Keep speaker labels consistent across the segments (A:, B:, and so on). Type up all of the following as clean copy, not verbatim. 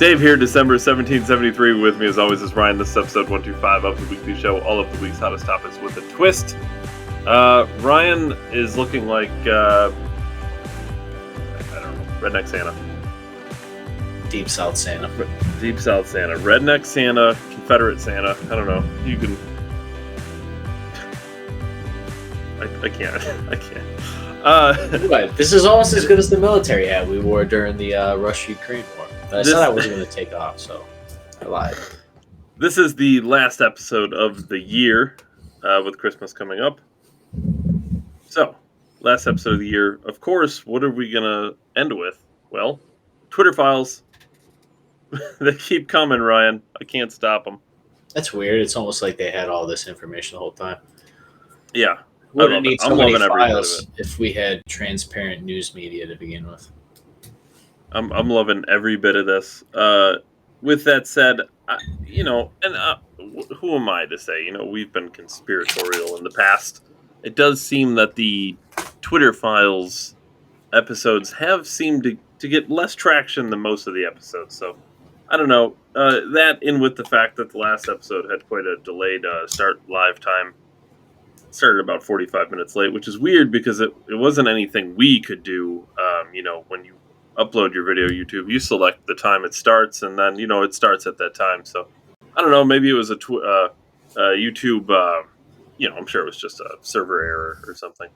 A: Dave here, December 1773. With me, as always, is Ryan. This is episode 125 of the weekly show, all of the week's hottest topics with a twist. Ryan is looking like, I don't know, Redneck Santa.
B: Deep South Santa.
A: Deep South Santa. Redneck Santa, Confederate Santa. I don't know. You can... I can't. I can't.
B: Right. This is almost as good as the military hat we wore during the Russia-Ukraine war. But I said I wasn't going to take off, so I lied.
A: This is the last episode of the year, with Christmas coming up. So, last episode of the year. Of course, what are we going to end with? Well, Twitter files. They keep coming, Ryan. I can't stop them.
B: That's weird. It's almost like they had all this information the whole time.
A: Yeah.
B: Wouldn't need so many files if we had transparent news media to begin with.
A: I'm loving every bit of this. With that said, who am I to say? We've been conspiratorial in the past. It does seem that the Twitter files episodes have seemed to get less traction than most of the episodes. So, I don't know. That in with the fact that the last episode had quite a delayed start live time. It started about 45 minutes late, which is weird because it wasn't anything we could do. When you upload your video to YouTube, you select the time it starts, and then it starts at that time. So I don't know, maybe it was a YouTube I'm sure it was just a server error or something,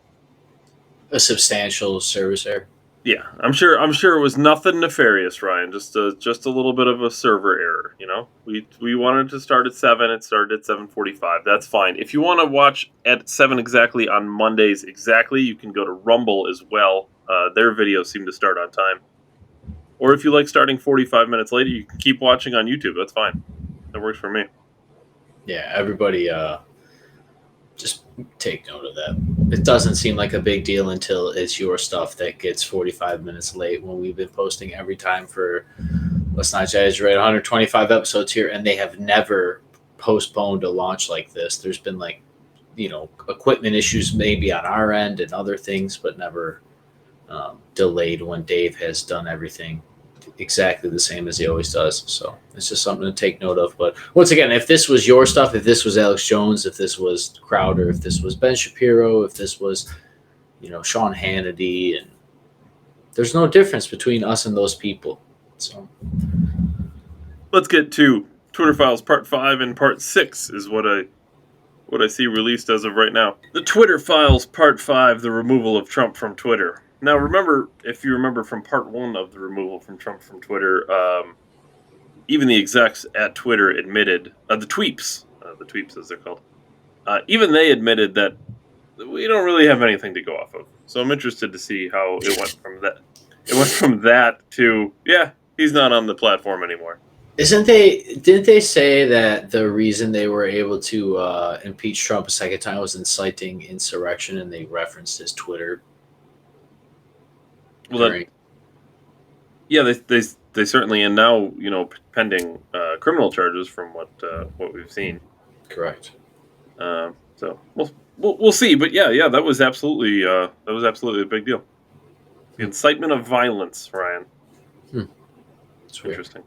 B: a substantial service error.
A: Yeah, I'm sure it was nothing nefarious, Ryan, just a little bit of a server error. We wanted to start at 7, it started at 7:45. That's fine. If you want to watch at 7 exactly on Mondays exactly, you can go to Rumble as well. Their videos seem to start on time. Or if you like starting 45 minutes later, you can keep watching on YouTube. That's fine. That works for me.
B: Yeah, everybody just take note of that. It doesn't seem like a big deal until it's your stuff that gets 45 minutes late when we've been posting every time for, let's not exaggerate, 125 episodes here, and they have never postponed a launch like this. There's been equipment issues maybe on our end and other things, but never delayed when Dave has done everything exactly the same as he always does. So it's just something to take note of. But once again, if this was your stuff, if this was Alex Jones, if this was Crowder, if this was Ben Shapiro, if this was Sean Hannity, and there's no difference between us and those people. So
A: let's get to Twitter Files Part 5 and Part 6 is what I see released as of right now. The Twitter Files Part 5, the removal of Trump from Twitter. Now, if you remember from Part 1 of the removal from Trump from Twitter, even the execs at Twitter admitted, the tweeps as they're called, even they admitted that we don't really have anything to go off of. So I'm interested to see how it went from that. It went from that to, he's not on the platform anymore.
B: Didn't they say that the reason they were able to impeach Trump a second time was inciting insurrection, and they referenced his Twitter?
A: Well, they certainly, and now pending criminal charges from what we've seen.
B: Correct.
A: So we'll see, but that was absolutely a big deal. The incitement of violence, Ryan.
B: It's
A: interesting.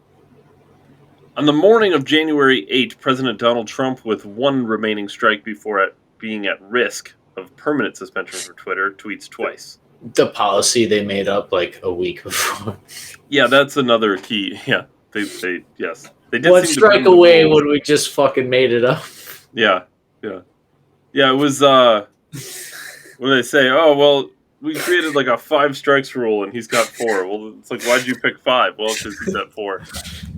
A: On the morning of January 8th, President Donald Trump, with one remaining strike before being at risk of permanent suspension for Twitter, tweets twice.
B: The policy they made up like a week before.
A: Yeah, that's another key. Yeah, they did.
B: One strike away when we just fucking made it up.
A: Yeah. It was. What do they say? Oh well, we created like a 5 strikes rule, and he's got 4. Well, it's like, why'd you pick 5? Well, because he's at 4.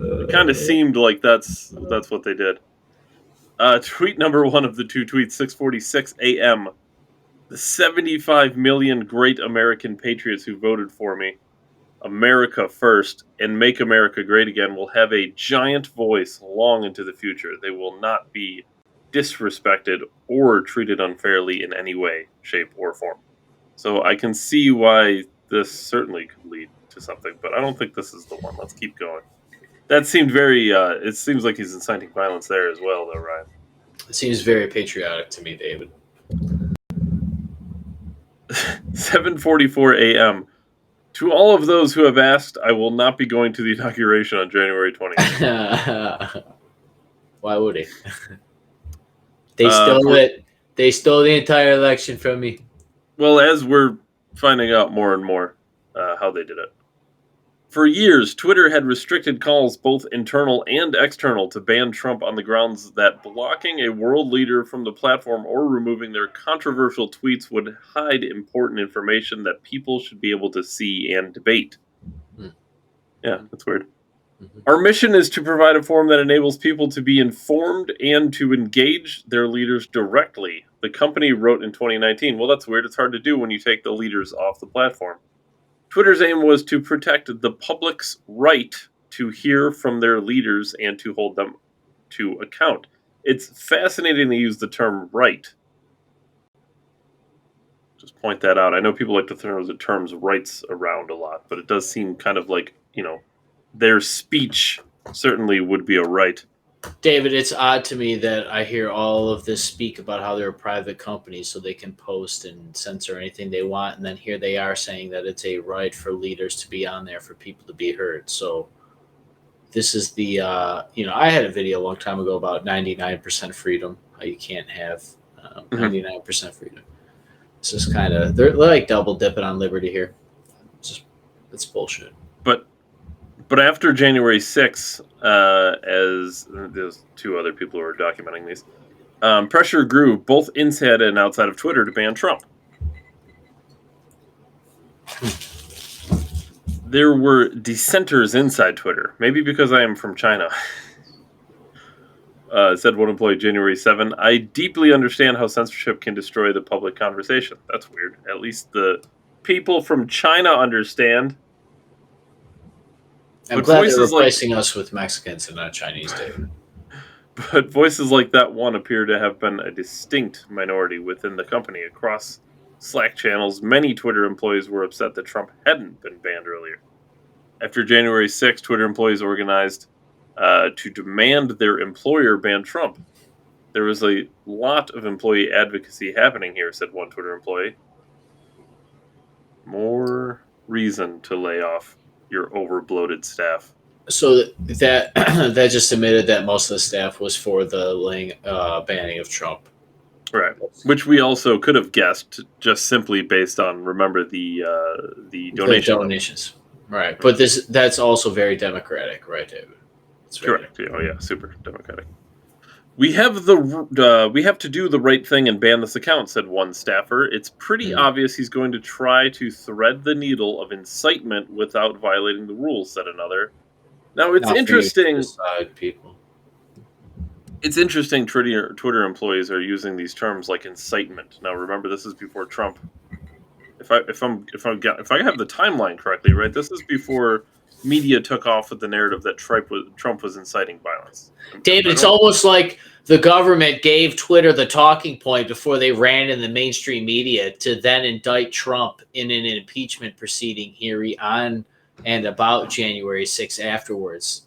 A: It kind of seemed like that's what they did. Tweet number 1 of the 2 tweets, 6:46 a.m. The 75 million great American patriots who voted for me, America first, and make America great again, will have a giant voice long into the future. They will not be disrespected or treated unfairly in any way, shape, or form. So I can see why this certainly could lead to something, but I don't think this is the one. Let's keep going. That seemed very, it seems like he's inciting violence there as well, though, Ryan.
B: It seems very patriotic to me, David.
A: 7:44 a.m. To all of those who have asked, I will not be going to the inauguration on January 20th.
B: Why would he? They
A: Uh,
B: stole
A: for
B: it. They stole the entire election from me.
A: well, as we're finding out more and more how they did it. For years, Twitter had restricted calls, both internal and external, to ban Trump on the grounds that blocking a world leader from the platform or removing their controversial tweets would hide important information that people should be able to see and debate.
B: Mm.
A: Yeah, that's weird.
B: Mhm.
A: Our mission is to provide a forum that enables people to be informed and to engage their leaders directly, the company wrote in 2019. Well, that's weird. It's hard to do when you take the leaders off the platform. Twitter's aim was to protect the public's right to hear from their leaders and to hold them to account. It's fascinating to use the term right. Just point that out. I know people like to throw the terms rights around a lot, but it does seem kind of like, their speech certainly would be a right.
B: David, it's odd to me that I hear all of this speak about how they're a private company so they can post and censor anything they want. And then here they are saying that it's a right for leaders to be on there for people to be heard. So this is I had a video a long time ago about 99% freedom, how you can't have 99% freedom. This is kind of, they're like double dipping on liberty here. It's bullshit.
A: But after January 6th, as there's two other people who are documenting these, pressure grew both inside and outside of Twitter to ban Trump. There were dissenters inside Twitter, maybe because I am from China. Said one employee January 7. I deeply understand how censorship can destroy the public conversation. That's weird. At least the people from China understand.
B: I'm
A: But
B: glad they're
A: voices like
B: replacing us with Mexicans and not Chinese, David.
A: But voices like that one appear to have been a distinct minority within the company. Across Slack channels, many Twitter employees were upset that Trump hadn't been banned earlier. After January 6th, Twitter employees organized to demand their employer ban Trump. There was a lot of employee advocacy happening here, said one Twitter employee. More reason to lay off your overbloated staff.
B: So that that just admitted that most of the staff was for the banning of Trump.
A: Right, which we also could have guessed just simply based on the donation
B: donations, right? But that's also very democratic, right, David?
A: Correct. Oh yeah, super democratic. We have to do the right thing and ban this account," said one staffer. "It's pretty obvious he's going to try to thread the needle of incitement without violating the rules," said another. Now it's interesting.
B: People.
A: It's interesting. Twitter employees are using these terms like incitement. Now remember, this is before Trump. If I have the timeline correctly, right? This is before media took off with the narrative that Trump was inciting violence.
B: David, it's almost like the government gave Twitter the talking point before they ran in the mainstream media to then indict Trump in an impeachment proceeding here on and about January 6th afterwards.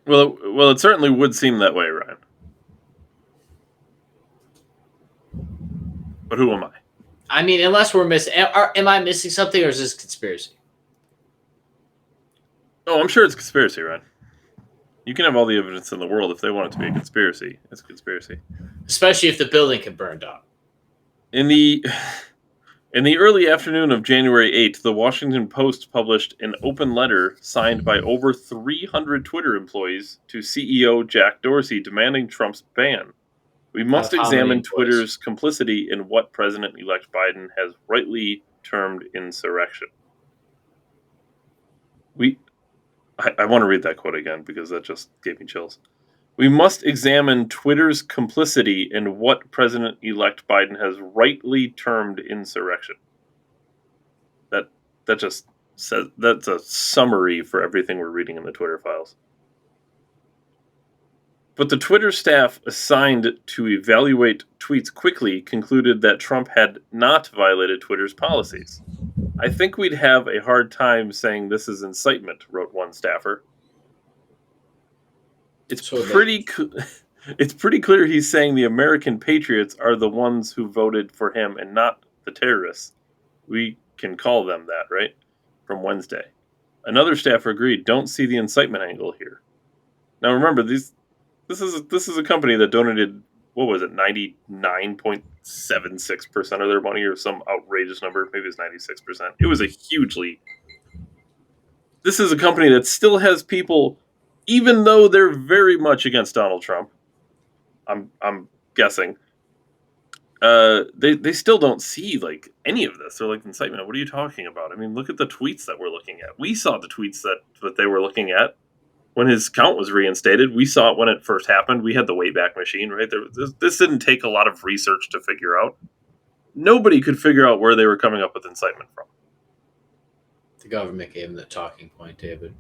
A: Well, it certainly would seem that way, Ryan. But who am I?
B: I mean, unless we're missing, am I missing something, or is this conspiracy?
A: Oh, I'm sure it's a conspiracy, Ryan. You can have all the evidence in the world. If they want it to be a conspiracy, it's a conspiracy.
B: Especially if the building can burn down.
A: In the early afternoon of January 8th, the Washington Post published an open letter signed by over 300 Twitter employees to CEO Jack Dorsey demanding Trump's ban. "We must examine Twitter's complicity in what President-elect Biden has rightly termed insurrection." I want to read that quote again because that just gave me chills. "We must examine Twitter's complicity in what President-elect Biden has rightly termed insurrection." That just says that's a summary for everything we're reading in the Twitter files. But the Twitter staff assigned to evaluate tweets quickly concluded that Trump had not violated Twitter's policies. "I think we'd have a hard time saying this is incitement," wrote one staffer. It's pretty clear he's saying the American patriots are the ones who voted for him and not the terrorists. We can call them that, right? from Wednesday. Another staffer agreed, don't see the incitement angle here. Now remember, this is a company that donated, what was it, 99.76% of their money or some outrageous number. Maybe it's 96%. It was a hugely. This is a company that still has people, even though they're very much against Donald Trump. I'm guessing. They still don't see like any of this. They're like, incitement. What are you talking about? I mean, look at the tweets that we're looking at. We saw the tweets that they were looking at when his count was reinstated. We saw it when it first happened. We had the Wayback Machine, right? This didn't take a lot of research to figure out. Nobody could figure out where they were coming up with incitement from.
B: The government gave him the talking point, David.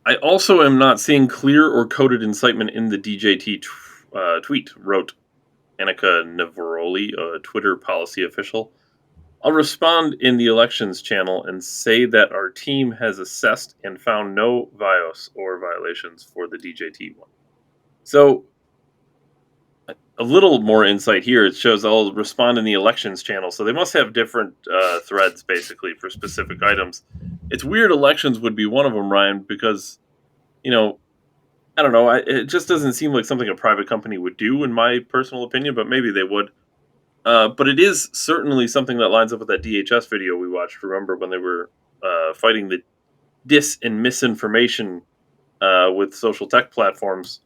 A: I also am not seeing clear or coded incitement in the DJT tweet, wrote Annika Navaroli, a Twitter policy official. I'll respond in the elections channel and say that our team has assessed and found no bios or violations for the DJT one. So, a little more insight here. It shows I'll respond in the elections channel. So they must have different threads basically for specific items. It's weird elections would be one of them, Ryan, because, I don't know. It just doesn't seem like something a private company would do, in my personal opinion, but maybe they would. But it is certainly something that lines up with that DHS video we watched. Remember when they were fighting the dis and misinformation with social tech platforms,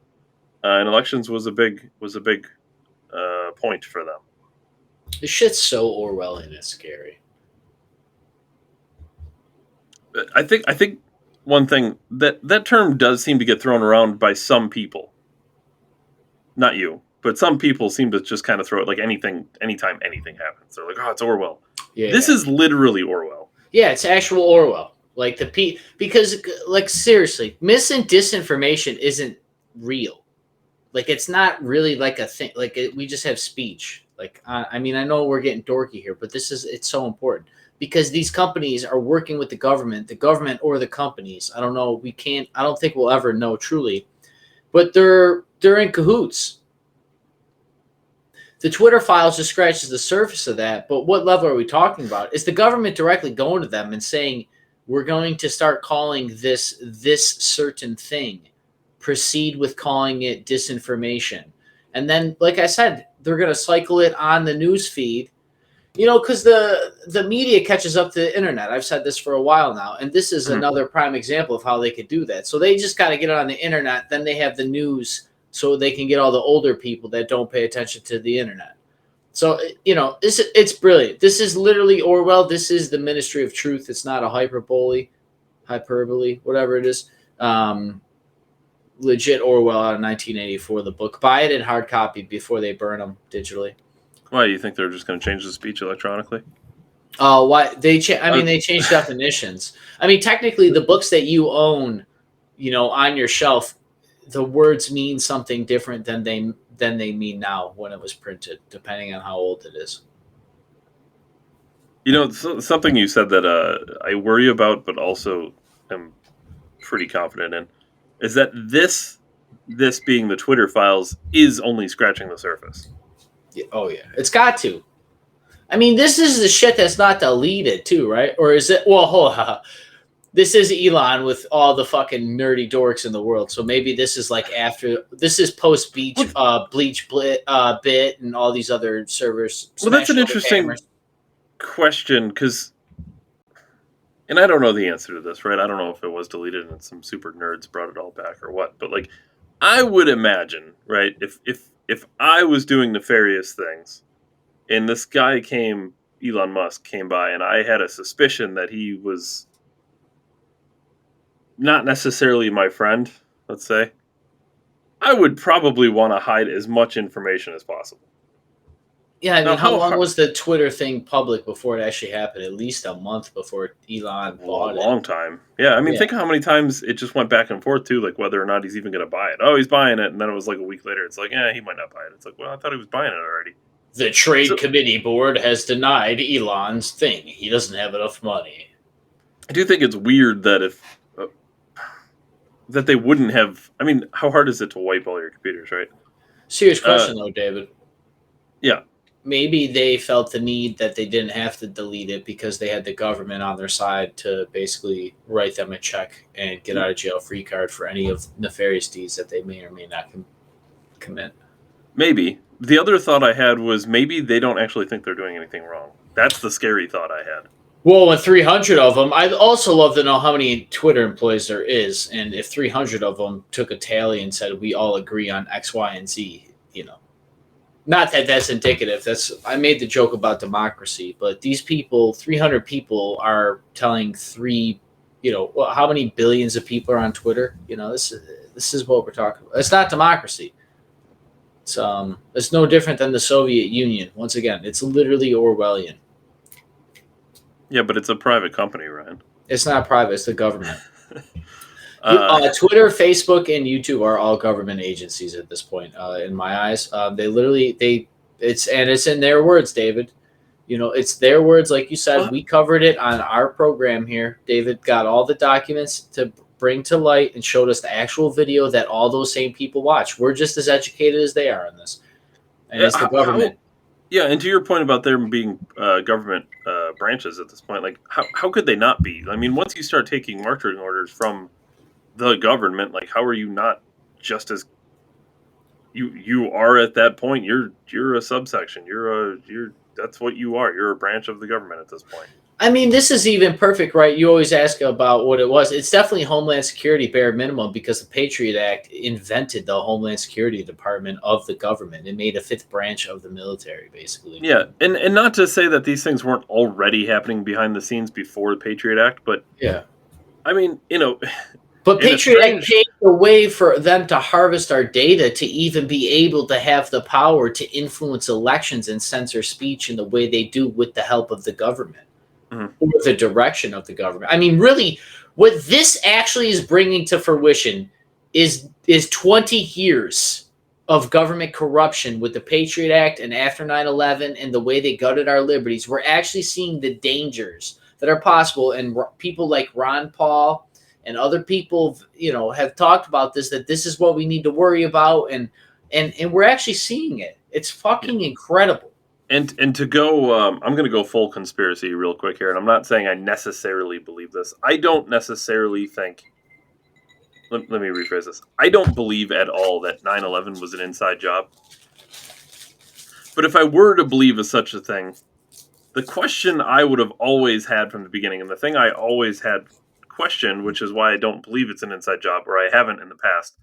A: and elections was a big point for them.
B: This shit's so Orwellian, it's scary.
A: I think one thing that term does seem to get thrown around by some people. Not you. But some people seem to just kind of throw it like anytime anything happens. They're like, oh, it's Orwell. Yeah, this is literally Orwell.
B: Yeah, it's actual Orwell. Like because like seriously, mis and disinformation isn't real. Like it's not really like a thing. Like we just have speech. Like I mean, I know we're getting dorky here, but it's so important because these companies are working with the government or the companies. I don't know. I don't think we'll ever know truly, but they're in cahoots. The Twitter files just scratches the surface of that, but what level are we talking about? Is the government directly going to them and saying, we're going to start calling this certain thing, proceed with calling it disinformation. And then, like I said, they're going to cycle it on the news feed, because the media catches up to the internet. I've said this for a while now, and this is another prime example of how they could do that. So they just got to get it on the internet, then they have the news so they can get all the older people that don't pay attention to the internet. So, it's brilliant. This is literally Orwell. This is the Ministry of Truth. It's not a hyperbole, whatever it is. Legit Orwell out of 1984, the book. Buy it in hard copy before they burn them digitally.
A: Why, you think they're just going to change the speech electronically?
B: Why they changed definitions. I mean, technically, the books that you own, on your shelf, the words mean something different than they mean now when it was printed, depending on how old it is.
A: Something you said that I worry about, but also am pretty confident in, is that this being the Twitter files is only scratching the surface.
B: Yeah, oh yeah, it's got to. I mean, this is the shit that's not deleted too, right? Or is it? Well, hold on. This is Elon with all the fucking nerdy dorks in the world. So maybe this is like this is post Bleach Bit and all these other servers.
A: Well, that's an interesting question and I don't know the answer to this, right? I don't know if it was deleted and some super nerds brought it all back or what. But like, I would imagine, right? If I was doing nefarious things, and this guy Elon Musk came by, and I had a suspicion that he was not necessarily my friend, let's say, I would probably want to hide as much information as possible.
B: Yeah, I mean, how long was the Twitter thing public before it actually happened? At least a month before Elon bought it.
A: A long time. Yeah, I mean, think how many times it just went back and forth, too, like whether or not he's even going to buy it. Oh, he's buying it, and then it was like a week later. It's like, he might not buy it. It's like, well, I thought he was buying it already.
B: The Trade Committee Board has denied Elon's thing. He doesn't have enough money.
A: I do think it's weird that that they wouldn't have. I mean, how hard is it to wipe all your computers, right?
B: Serious question, though, David.
A: Yeah.
B: maybe they felt the need that they didn't have to delete it because they had the government on their side to basically write them a check and get out of jail free card for any of nefarious deeds that they may or may not commit.
A: Maybe. The other thought I had was maybe they don't actually think they're doing anything wrong. That's the scary thought I had.
B: Well, with 300 of them, I'd also love to know how many Twitter employees there is, and if 300 of them took a tally and said we all agree on X, Y, and Z. Not that that's indicative. I made the joke about democracy, but these people, 300 people, are telling how many billions of people are on Twitter? This is what we're talking about. It's not democracy. It's no different than the Soviet Union. Once again, it's literally Orwellian.
A: Yeah, but it's a private company, Ryan.
B: It's not private. It's the government. Twitter, Facebook, and YouTube are all government agencies at this point. In my eyes, it's in their words, David. It's their words, like you said. We covered it on our program here. David got all the documents to bring to light and showed us the actual video that all those same people watch. We're just as educated as they are on this, and it's the government.
A: And to your point about there being government branches at this point, like how could they not be? I mean, once you start taking marching orders from the government, like how are you not just as you are at that point? You're a subsection. That's what you are. You're a branch of the government at this point.
B: I mean, this is even perfect, right? You always ask about what it was. It's definitely Homeland Security bare minimum because the Patriot Act invented the Homeland Security Department of the government. It made a fifth branch of the military, basically.
A: Yeah, and not to say that these things weren't already happening behind the scenes before the Patriot Act, but
B: yeah,
A: I mean,
B: But Patriot Act paved the way for them to harvest our data to even be able to have the power to influence elections and censor speech in the way they do with the help of the government. Or the direction of the government. I mean, really, what this actually is bringing to fruition is 20 years of government corruption with the Patriot Act and after 9/11 and the way they gutted our liberties. We're actually seeing the dangers that are possible, and people like Ron Paul and other people, have talked about this, that this is what we need to worry about, and we're actually seeing it. It's fucking incredible.
A: And to go, I'm going to go full conspiracy real quick here, and I'm not saying I necessarily believe this. I don't necessarily think. Let me rephrase this. I don't believe at all that 9/11 was an inside job. But if I were to believe such a thing, the question I would have always had from the beginning, and the thing I always had questioned, which is why I don't believe it's an inside job, or I haven't in the past,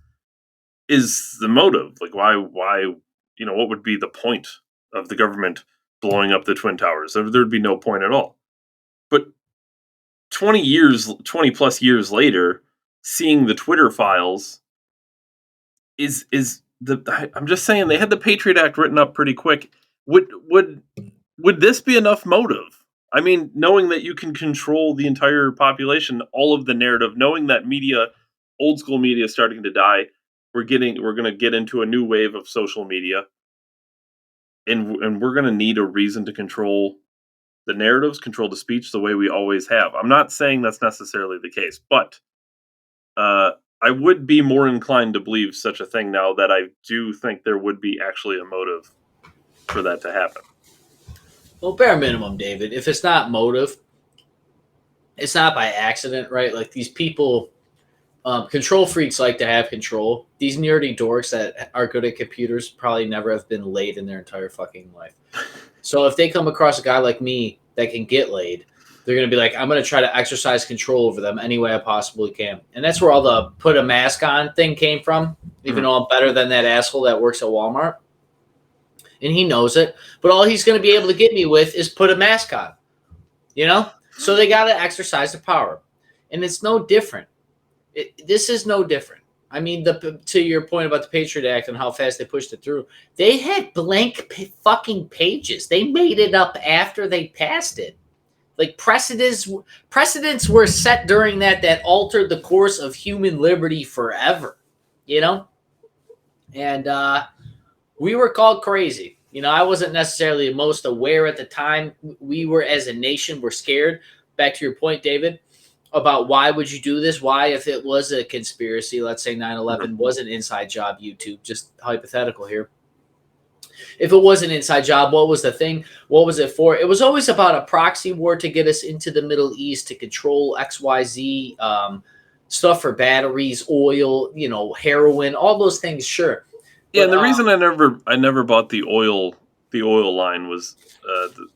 A: is the motive. Like, why? What would be the point of the government blowing up the Twin Towers? There'd be no point at all. But 20 plus years later, seeing the Twitter files I'm just saying they had the Patriot Act written up pretty quick. Would this be enough motive? I mean, knowing that you can control the entire population, all of the narrative, knowing that media, old school media, is starting to die. We're going to get into a new wave of social media. And we're going to need a reason to control the narratives, control the speech the way we always have. I'm not saying that's necessarily the case, but I would be more inclined to believe such a thing now that I do think there would be actually a motive for that to happen.
B: Well, bare minimum, David. If it's not motive, it's not by accident, right? Like these people, control freaks like to have control. These nerdy dorks that are good at computers probably never have been laid in their entire fucking life. So if they come across a guy like me that can get laid, they're going to be like, I'm going to try to exercise control over them any way I possibly can. And that's where all the put a mask on thing came from, even though I'm better than that asshole that works at Walmart. And he knows it. But all he's going to be able to get me with is put a mask on. So they got to exercise the power. And it's no different. This is no different. I mean, to your point about the Patriot Act and how fast they pushed it through, they had blank fucking pages. They made it up after they passed it. Like precedents were set during that altered the course of human liberty forever, And we were called crazy. I wasn't necessarily the most aware at the time. We were, as a nation, were scared. Back to your point, David, about why would you do this? Why, if it was a conspiracy, let's say 9/11 was an inside job, YouTube, just hypothetical here. If it was an inside job, what was the thing? What was it for? It was always about a proxy war to get us into the Middle East to control XYZ stuff for batteries, oil, heroin, all those things. Sure,
A: Yeah,
B: but
A: and the reason I never bought the oil line was,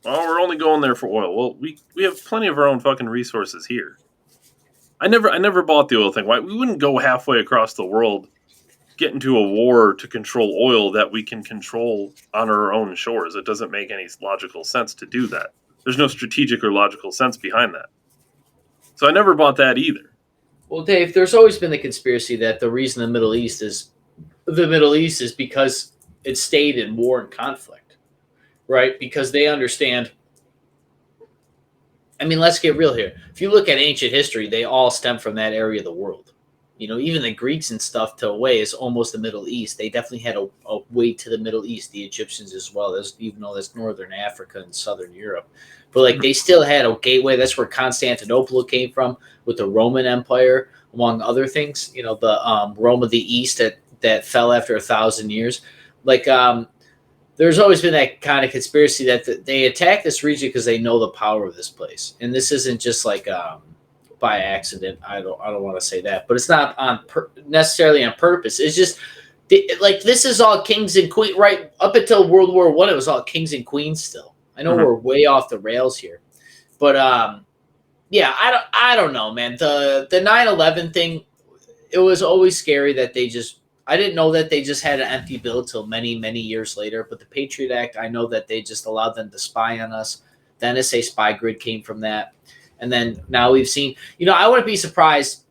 A: we're only going there for oil. Well, we have plenty of our own fucking resources here. I never bought the oil thing. Why we wouldn't go halfway across the world, get into a war to control oil that we can control on our own shores. It doesn't make any logical sense to do that. There's no strategic or logical sense behind that. So I never bought that either.
B: well, Dave, there's always been the conspiracy that the reason the Middle East is because it stayed in war and conflict, right? Because they understand. I mean, let's get real here. If you look at ancient history, they all stem from that area of the world. Even the Greeks and stuff to a way is almost the Middle East. They definitely had a way to the Middle East. The Egyptians as well, even though that's Northern Africa and Southern Europe. But like they still had a gateway. That's where Constantinople came from with the Roman Empire, among other things. The Rome of the East that fell after 1,000 years. Like there's always been that kind of conspiracy that they attack this region because they know the power of this place, and this isn't just like by accident. I don't want to say that, but it's not necessarily on purpose. It's just like this is all kings and queens. Right up until World War I, it was all kings and queens. Still, I know we're way off the rails here, but yeah, I don't know, man. The 9/11 thing, it was always scary that they just. I didn't know that they just had an empty bill till many, many years later. But the Patriot Act, I know that they just allowed them to spy on us. The NSA spy grid came from that. And then now we've seen, I wouldn't be surprised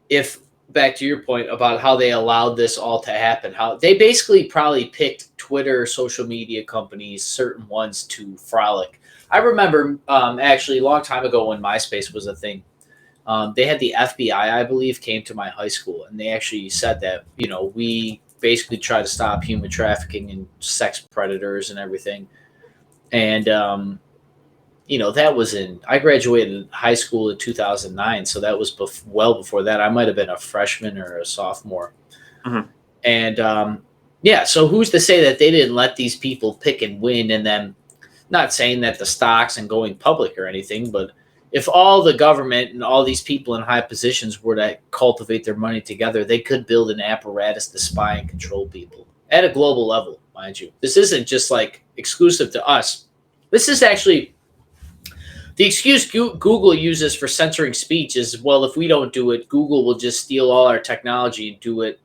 B: if, back to your point about how they allowed this all to happen, how they basically probably picked Twitter, social media companies, certain ones to frolic. I remember actually a long time ago when MySpace was a thing. They had the FBI, I believe, came to my high school, and they actually said that, we basically try to stop human trafficking and sex predators and everything. And, that was I graduated high school in 2009, so that was well before that. I might have been a freshman or a sophomore.
A: Mm-hmm.
B: And, so who's to say that they didn't let these people pick and win, and then not saying that the stocks and going public or anything, but if all the government and all these people in high positions were to cultivate their money together, they could build an apparatus to spy and control people at a global level, mind you. This isn't just like exclusive to us. This is actually the excuse Google uses for censoring speech is, well, if we don't do it, Google will just steal all our technology and do it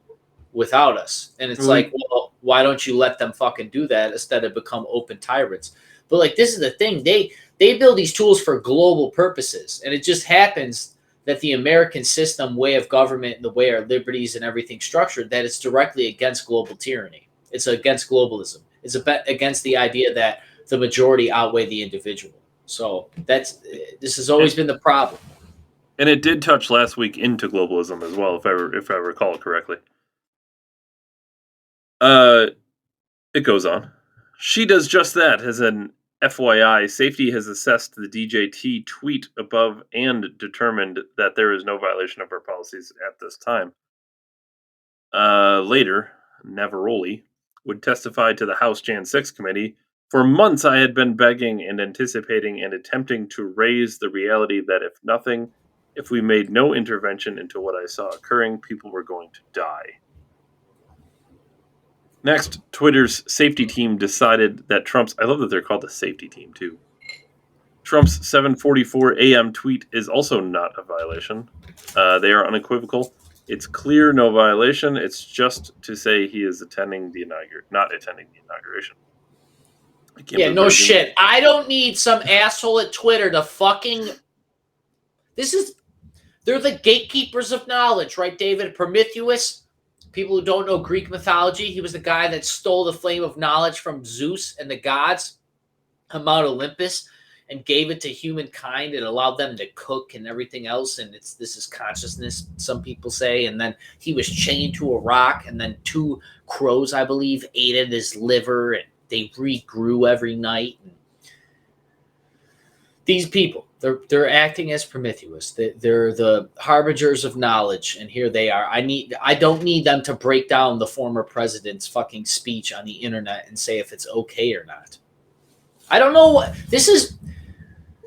B: without us. And it's like, well, why don't you let them fucking do that instead of become open tyrants? But like, this is the thing. They build these tools for global purposes. And it just happens that the American system, way of government, and the way our liberties and everything structured, that it's directly against global tyranny. It's against globalism. It's against the idea that the majority outweigh the individual. So this has always been the problem.
A: And it did touch last week into globalism as well, if I recall correctly. It goes on. She does just that. As an FYI, safety has assessed the DJT tweet above and determined that there is no violation of our policies at this time. Later, Navaroli would testify to the House Jan 6 committee. For months, I had been begging and anticipating and attempting to raise the reality that if we made no intervention into what I saw occurring, people were going to die. Next, Twitter's safety team decided that I love that they're called the safety team too. Trump's 7:44 a.m. tweet is also not a violation. They are unequivocal. It's clear, no violation. It's just to say he is not attending the inauguration.
B: Yeah, no shit. I don't need some asshole at Twitter to fucking. They're the gatekeepers of knowledge, right, David? Prometheus. People who don't know Greek mythology, he was the guy that stole the flame of knowledge from Zeus and the gods on Mount Olympus and gave it to humankind and allowed them to cook and everything else. And this is consciousness, some people say. And then he was chained to a rock, and then 2 crows, I believe, ate at his liver, and they regrew every night. These people, they're acting as promiscuous. They're the harbingers of knowledge, and here they are. I don't need them to break down the former president's fucking speech on the internet and say if it's okay or not. I don't know what this is.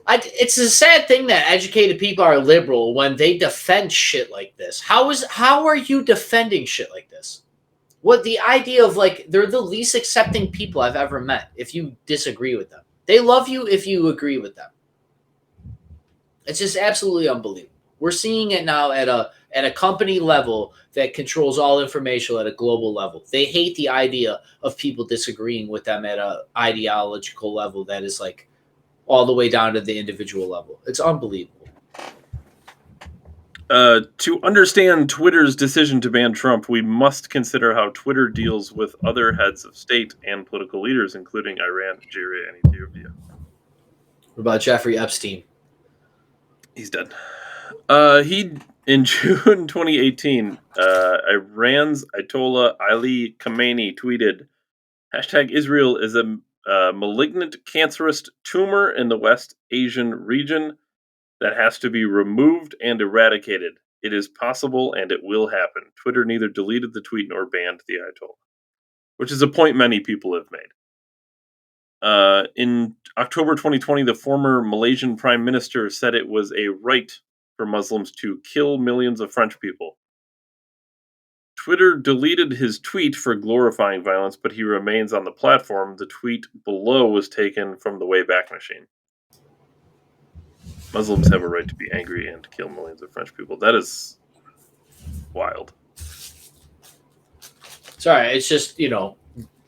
B: It's a sad thing that educated people are liberal when they defend shit like this. How are you defending shit like this? What the idea of like they're the least accepting people I've ever met. If you disagree with them, they love you if you agree with them. It's just absolutely unbelievable. We're seeing it now at a company level that controls all information at a global level. They hate the idea of people disagreeing with them at a ideological level that is like all the way down to the individual level. It's unbelievable.
A: To understand Twitter's decision to ban Trump, we must consider how Twitter deals with other heads of state and political leaders, including Iran, Nigeria, and Ethiopia.
B: What about Jeffrey Epstein?
A: He's dead. In June 2018, Iran's Ayatollah Ali Khamenei tweeted, #Israel is a malignant cancerous tumor in the West Asian region that has to be removed and eradicated. It is possible and it will happen. Twitter neither deleted the tweet nor banned the Ayatollah, which is a point many people have made. In October 2020, the former Malaysian prime minister said it was a right for Muslims to kill millions of French people. Twitter deleted his tweet for glorifying violence, but he remains on the platform. The tweet below was taken from the Wayback Machine. Muslims have a right to be angry and kill millions of French people. That is wild.
B: Sorry, it's just,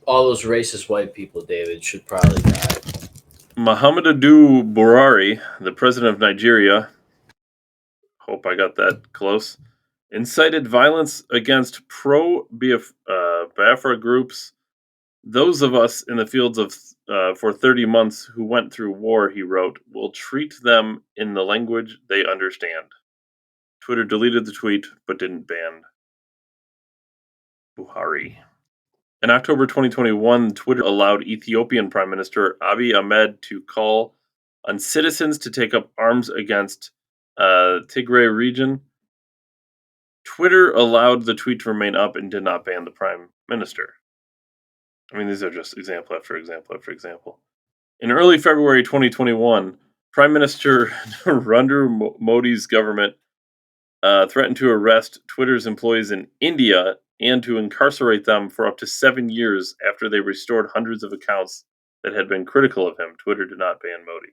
B: all those racist white people, David, should probably die.
A: Muhammadu Buhari, the president of Nigeria, hope I got that close, incited violence against pro-Biafra groups. Those of us in the fields for 30 months who went through war, he wrote, will treat them in the language they understand. Twitter deleted the tweet, but didn't ban Buhari. In October 2021, Twitter allowed Ethiopian Prime Minister Abiy Ahmed to call on citizens to take up arms against Tigray region. Twitter allowed the tweet to remain up and did not ban the Prime Minister. I mean, these are just example after example after example. In early February 2021, Prime Minister Narendra Modi's government threatened to arrest Twitter's employees in India and to incarcerate them for up to 7 years after they restored hundreds of accounts that had been critical of him. Twitter did not ban Modi.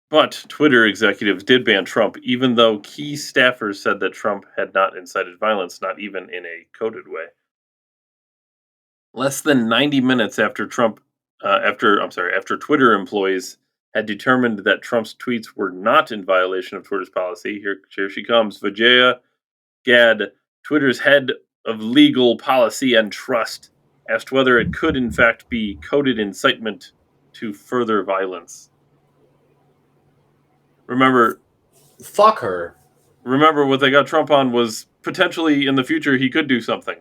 A: But Twitter executives did ban Trump, even though key staffers said that Trump had not incited violence, not even in a coded way. Less than 90 minutes after after Twitter employees had determined that Trump's tweets were not in violation of Twitter's policy, here she comes, Vijaya Gad, Twitter's head of legal policy and trust, asked whether it could in fact be coded incitement to further violence. Remember,
B: fuck her.
A: Remember, what they got Trump on was potentially in the future he could do something.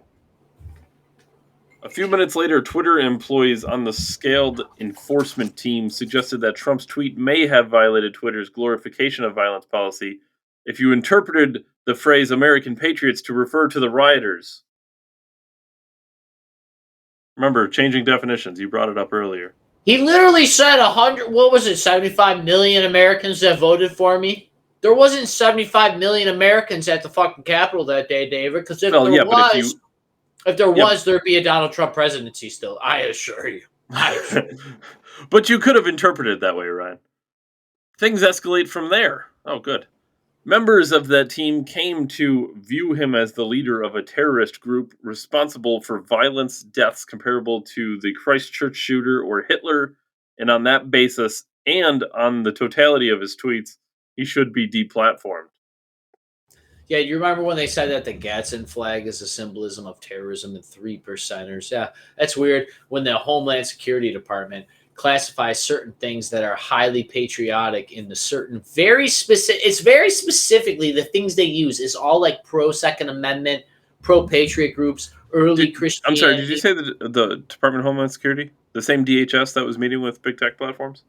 A: A few minutes later, Twitter employees on the scaled enforcement team suggested that Trump's tweet may have violated Twitter's glorification of violence policy if you interpreted the phrase American patriots to refer to the rioters. Remember, changing definitions. You brought it up earlier.
B: He literally said 75 million Americans that voted for me? There wasn't 75 million Americans at the fucking Capitol that day, David, because if there was, there'd be a Donald Trump presidency still. I assure you.
A: But you could have interpreted it that way, Ryan. Things escalate from there. Oh, good. Members of that team came to view him as the leader of a terrorist group responsible for violence deaths comparable to the Christchurch shooter or Hitler, and on that basis, and on the totality of his tweets, he should be deplatformed.
B: Yeah, you remember when they said that the Gadsden flag is a symbolism of terrorism and 3%ers? Yeah, that's weird. When the Homeland Security Department classifies certain things that are highly patriotic in the certain very specifically the things they use is all like pro Second Amendment, pro-patriot groups, early Christianity.
A: I'm sorry, did you say the Department of Homeland Security? The same DHS that was meeting with big tech platforms?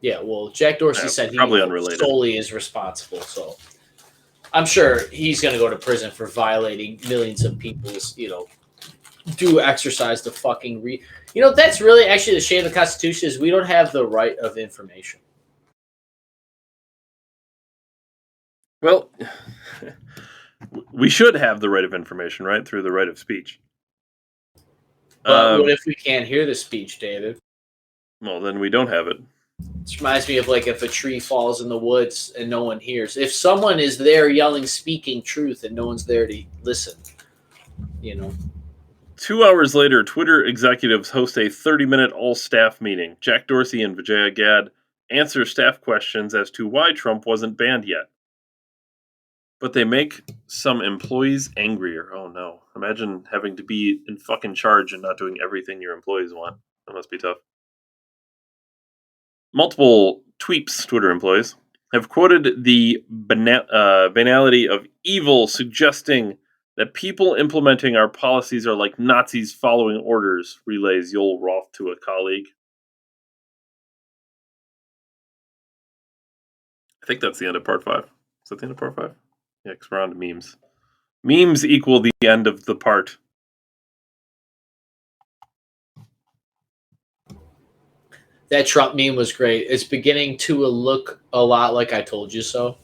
B: Yeah, well, Jack Dorsey said he
A: probably unrelated.
B: solely is responsible, so I'm sure he's going to go to prison for violating millions of people's, due exercise to fucking that's really actually the shame of the Constitution is we don't have the right of information.
A: Well, we should have the right of information, right? Through the right of speech.
B: But what if we can't hear the speech, David?
A: Well, then we don't have it.
B: This reminds me of like if a tree falls in the woods and no one hears. If someone is there yelling, speaking truth, and no one's there to listen,
A: 2 hours later, Twitter executives host a 30-minute all-staff meeting. Jack Dorsey and Vijaya Gad answer staff questions as to why Trump wasn't banned yet. But they make some employees angrier. Oh no. Imagine having to be in fucking charge and not doing everything your employees want. That must be tough. Multiple Tweeps Twitter employees have quoted the banality of evil, suggesting that people implementing our policies are like Nazis following orders, relays Yoel Roth to a colleague. I think that's the end of part 5. Is that the end of part 5? Yeah, because we're on to memes. Memes equal the end of the part.
B: That Trump meme was great. It's beginning to look a lot like I told you so.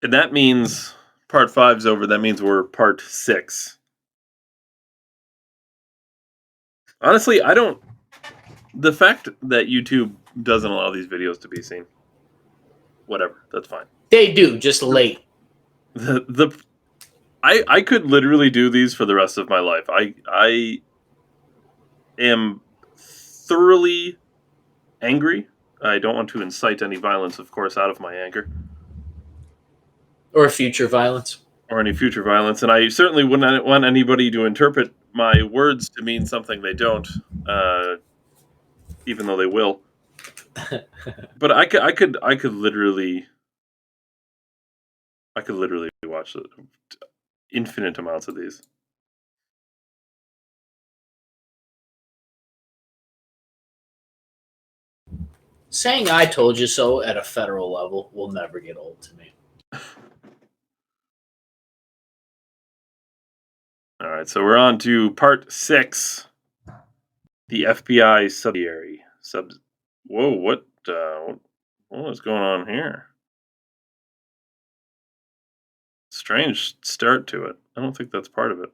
A: And that means part 5's over. That means we're part 6. Honestly, the fact that YouTube doesn't allow these videos to be seen, whatever, that's fine.
B: They do, just late.
A: I could literally do these for the rest of my life. I am thoroughly angry. I don't want to incite any violence, of course, out of my anger.
B: Or future violence.
A: Or any future violence. And I certainly wouldn't want anybody to interpret my words to mean something they don't, even though they will. But I could literally watch infinite amounts of these.
B: Saying "I told you so" at a federal level will never get old to me.
A: All right, so we're on to part 6. The FBI subsidiary. Whoa, what is going on here? Strange start to it. I don't think that's part of it.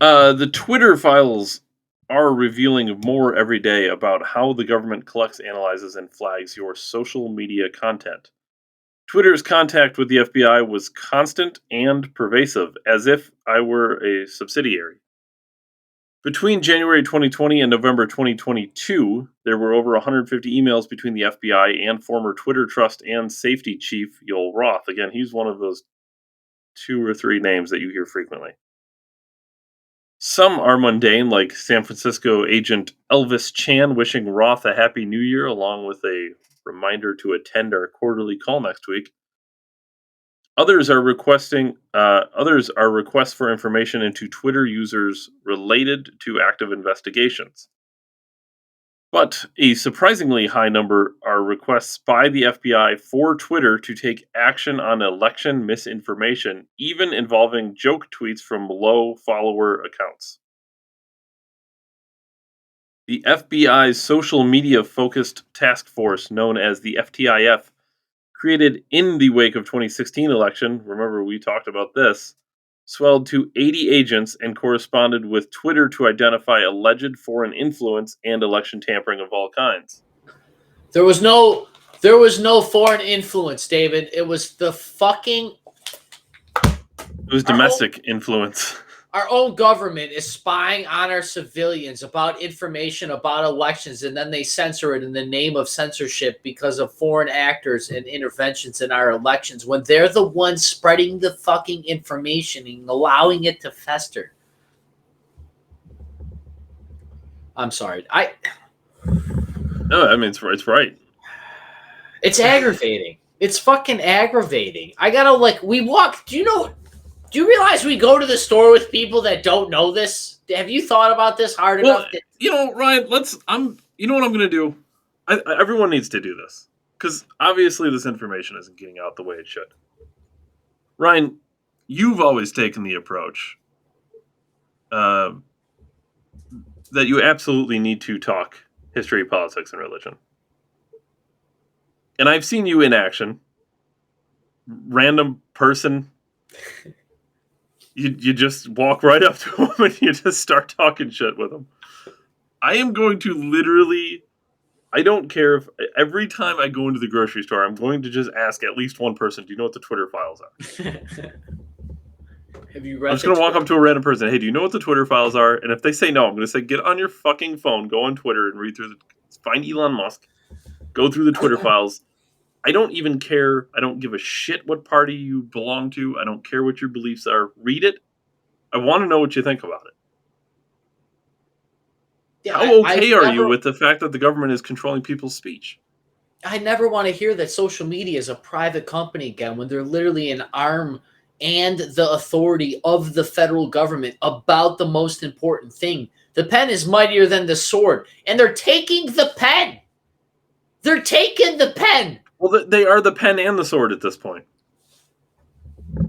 A: The Twitter files are revealing more every day about how the government collects, analyzes, and flags your social media content. Twitter's contact with the FBI was constant and pervasive, as if I were a subsidiary. Between January 2020 and November 2022, there were over 150 emails between the FBI and former Twitter Trust and Safety Chief Yoel Roth. Again, he's one of those 2 or 3 names that you hear frequently. Some are mundane, like San Francisco agent Elvis Chan wishing Roth a Happy New Year, along with a reminder to attend our quarterly call next week. Others are requests for information into Twitter users related to active investigations. But a surprisingly high number are requests by the FBI for Twitter to take action on election misinformation, even involving joke tweets from low follower accounts. The FBI's social media focused task force, known as the FTIF, created in the wake of 2016 election, remember we talked about this, swelled to 80 agents and corresponded with Twitter to identify alleged foreign influence and election tampering of all kinds.
B: There was no foreign influence, David. It was the fucking...
A: It was domestic influence.
B: Our own government is spying on our civilians about information about elections, and then they censor it in the name of censorship because of foreign actors and interventions in our elections when they're the ones spreading the fucking information and allowing it to fester. I'm sorry.
A: No, I mean, it's right.
B: It's aggravating. It's fucking aggravating. I gotta we walk. Do you realize we go to the store with people that don't know this? Have you thought about this hard enough?
A: Ryan, you know what I'm going to do? Everyone needs to do this because obviously this information isn't getting out the way it should. Ryan, you've always taken the approach that you absolutely need to talk history, politics, and religion. And I've seen you in action. Random person. You just walk right up to them and you just start talking shit with them. I am going to literally, I don't care if every time I go into the grocery store, I'm going to just ask at least one person, do you know what the Twitter files are?
B: Have you read?
A: I'm just going to walk up to a random person, hey, do you know what the Twitter files are? And if they say no, I'm going to say, get on your fucking phone, go on Twitter and read through find Elon Musk, go through the Twitter files. I don't even care. I don't give a shit what party you belong to. I don't care what your beliefs are. Read it. I want to know what you think about it. Yeah, how okay are you with the fact that the government is controlling people's speech?
B: I never want to hear that social media is a private company again when they're literally an arm and the authority of the federal government about the most important thing. The pen is mightier than the sword, and they're taking the pen. They're taking the pen.
A: Well, they are the pen and the sword at this point.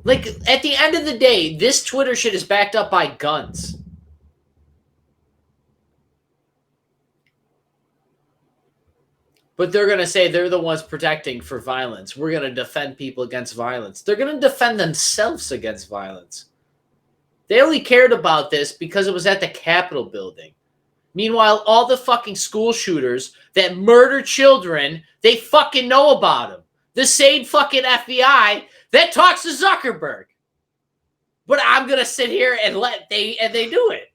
B: Like, at the end of the day, this Twitter shit is backed up by guns. But they're going to say they're the ones protecting for violence. We're going to defend people against violence. They're going to defend themselves against violence. They only cared about this because it was at the Capitol building. Meanwhile, all the fucking school shooters that murder children, they fucking know about them. The same fucking FBI that talks to Zuckerberg. But I'm going to sit here and they do it.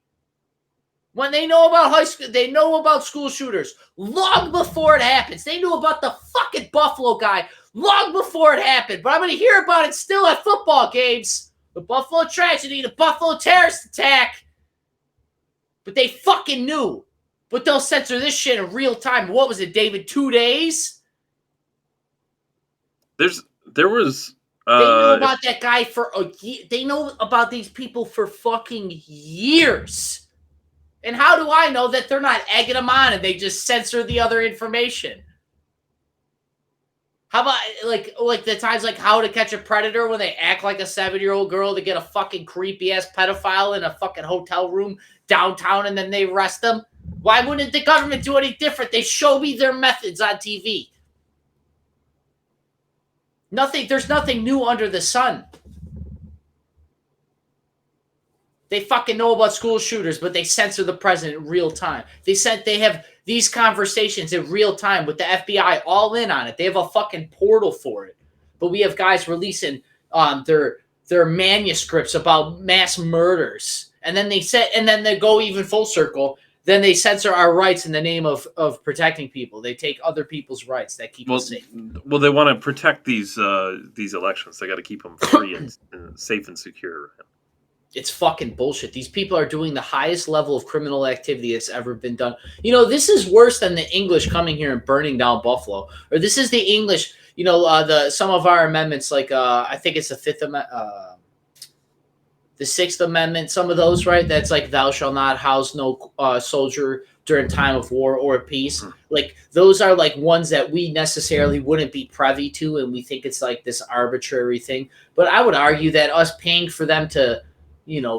B: When they know about high school, they know about school shooters long before it happens. They knew about the fucking Buffalo guy long before it happened. But I'm going to hear about it still at football games. The Buffalo tragedy, the Buffalo terrorist attack. But they fucking knew. But they'll censor this shit in real time. What was it, David? 2 days?
A: There was...
B: they know about that guy for a year. They know about these people for fucking years. And how do I know that they're not egging them on and they just censor the other information? How about like the times like How to Catch a Predator when they act like a 7-year-old girl to get a fucking creepy ass pedophile in a fucking hotel room downtown and then they arrest them? Why wouldn't the government do any different? They show me their methods on TV. There's nothing new under the sun. They fucking know about school shooters, but they censor the president in real time. They have these conversations in real time with the FBI all in on it. They have a fucking portal for it. But we have guys releasing their manuscripts about mass murders. And then they go even full circle. Then they censor our rights in the name of protecting people. They take other people's rights that keep us safe.
A: Well, they want to protect these elections. They got to keep them free and safe and secure.
B: It's fucking bullshit. These people are doing the highest level of criminal activity that's ever been done. You know, this is worse than the English coming here and burning down Buffalo. Or this is the English, some of our amendments, like I think it's the Fifth Amendment, the Sixth Amendment, some of those, right? That's like thou shalt not house no soldier during time of war or peace. Like those are like ones that we necessarily wouldn't be privy to, and we think it's like this arbitrary thing. But I would argue that us paying for them to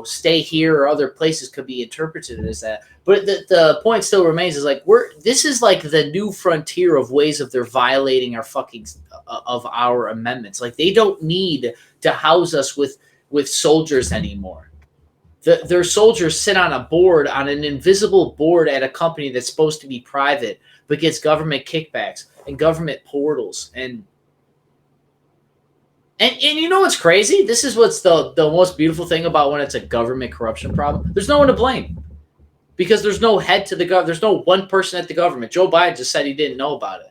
B: stay here or other places could be interpreted as that. But the point still remains is like this is like the new frontier of ways of they're violating our fucking of our amendments. Like they don't need to house us with soldiers anymore. Their soldiers sit on an invisible board at a company that's supposed to be private, but gets government kickbacks and government portals. And And you know what's crazy? This is what's the most beautiful thing about when it's a government corruption problem. There's no one to blame because there's no head to the government. There's no one person at the government. Joe Biden just said he didn't know about it.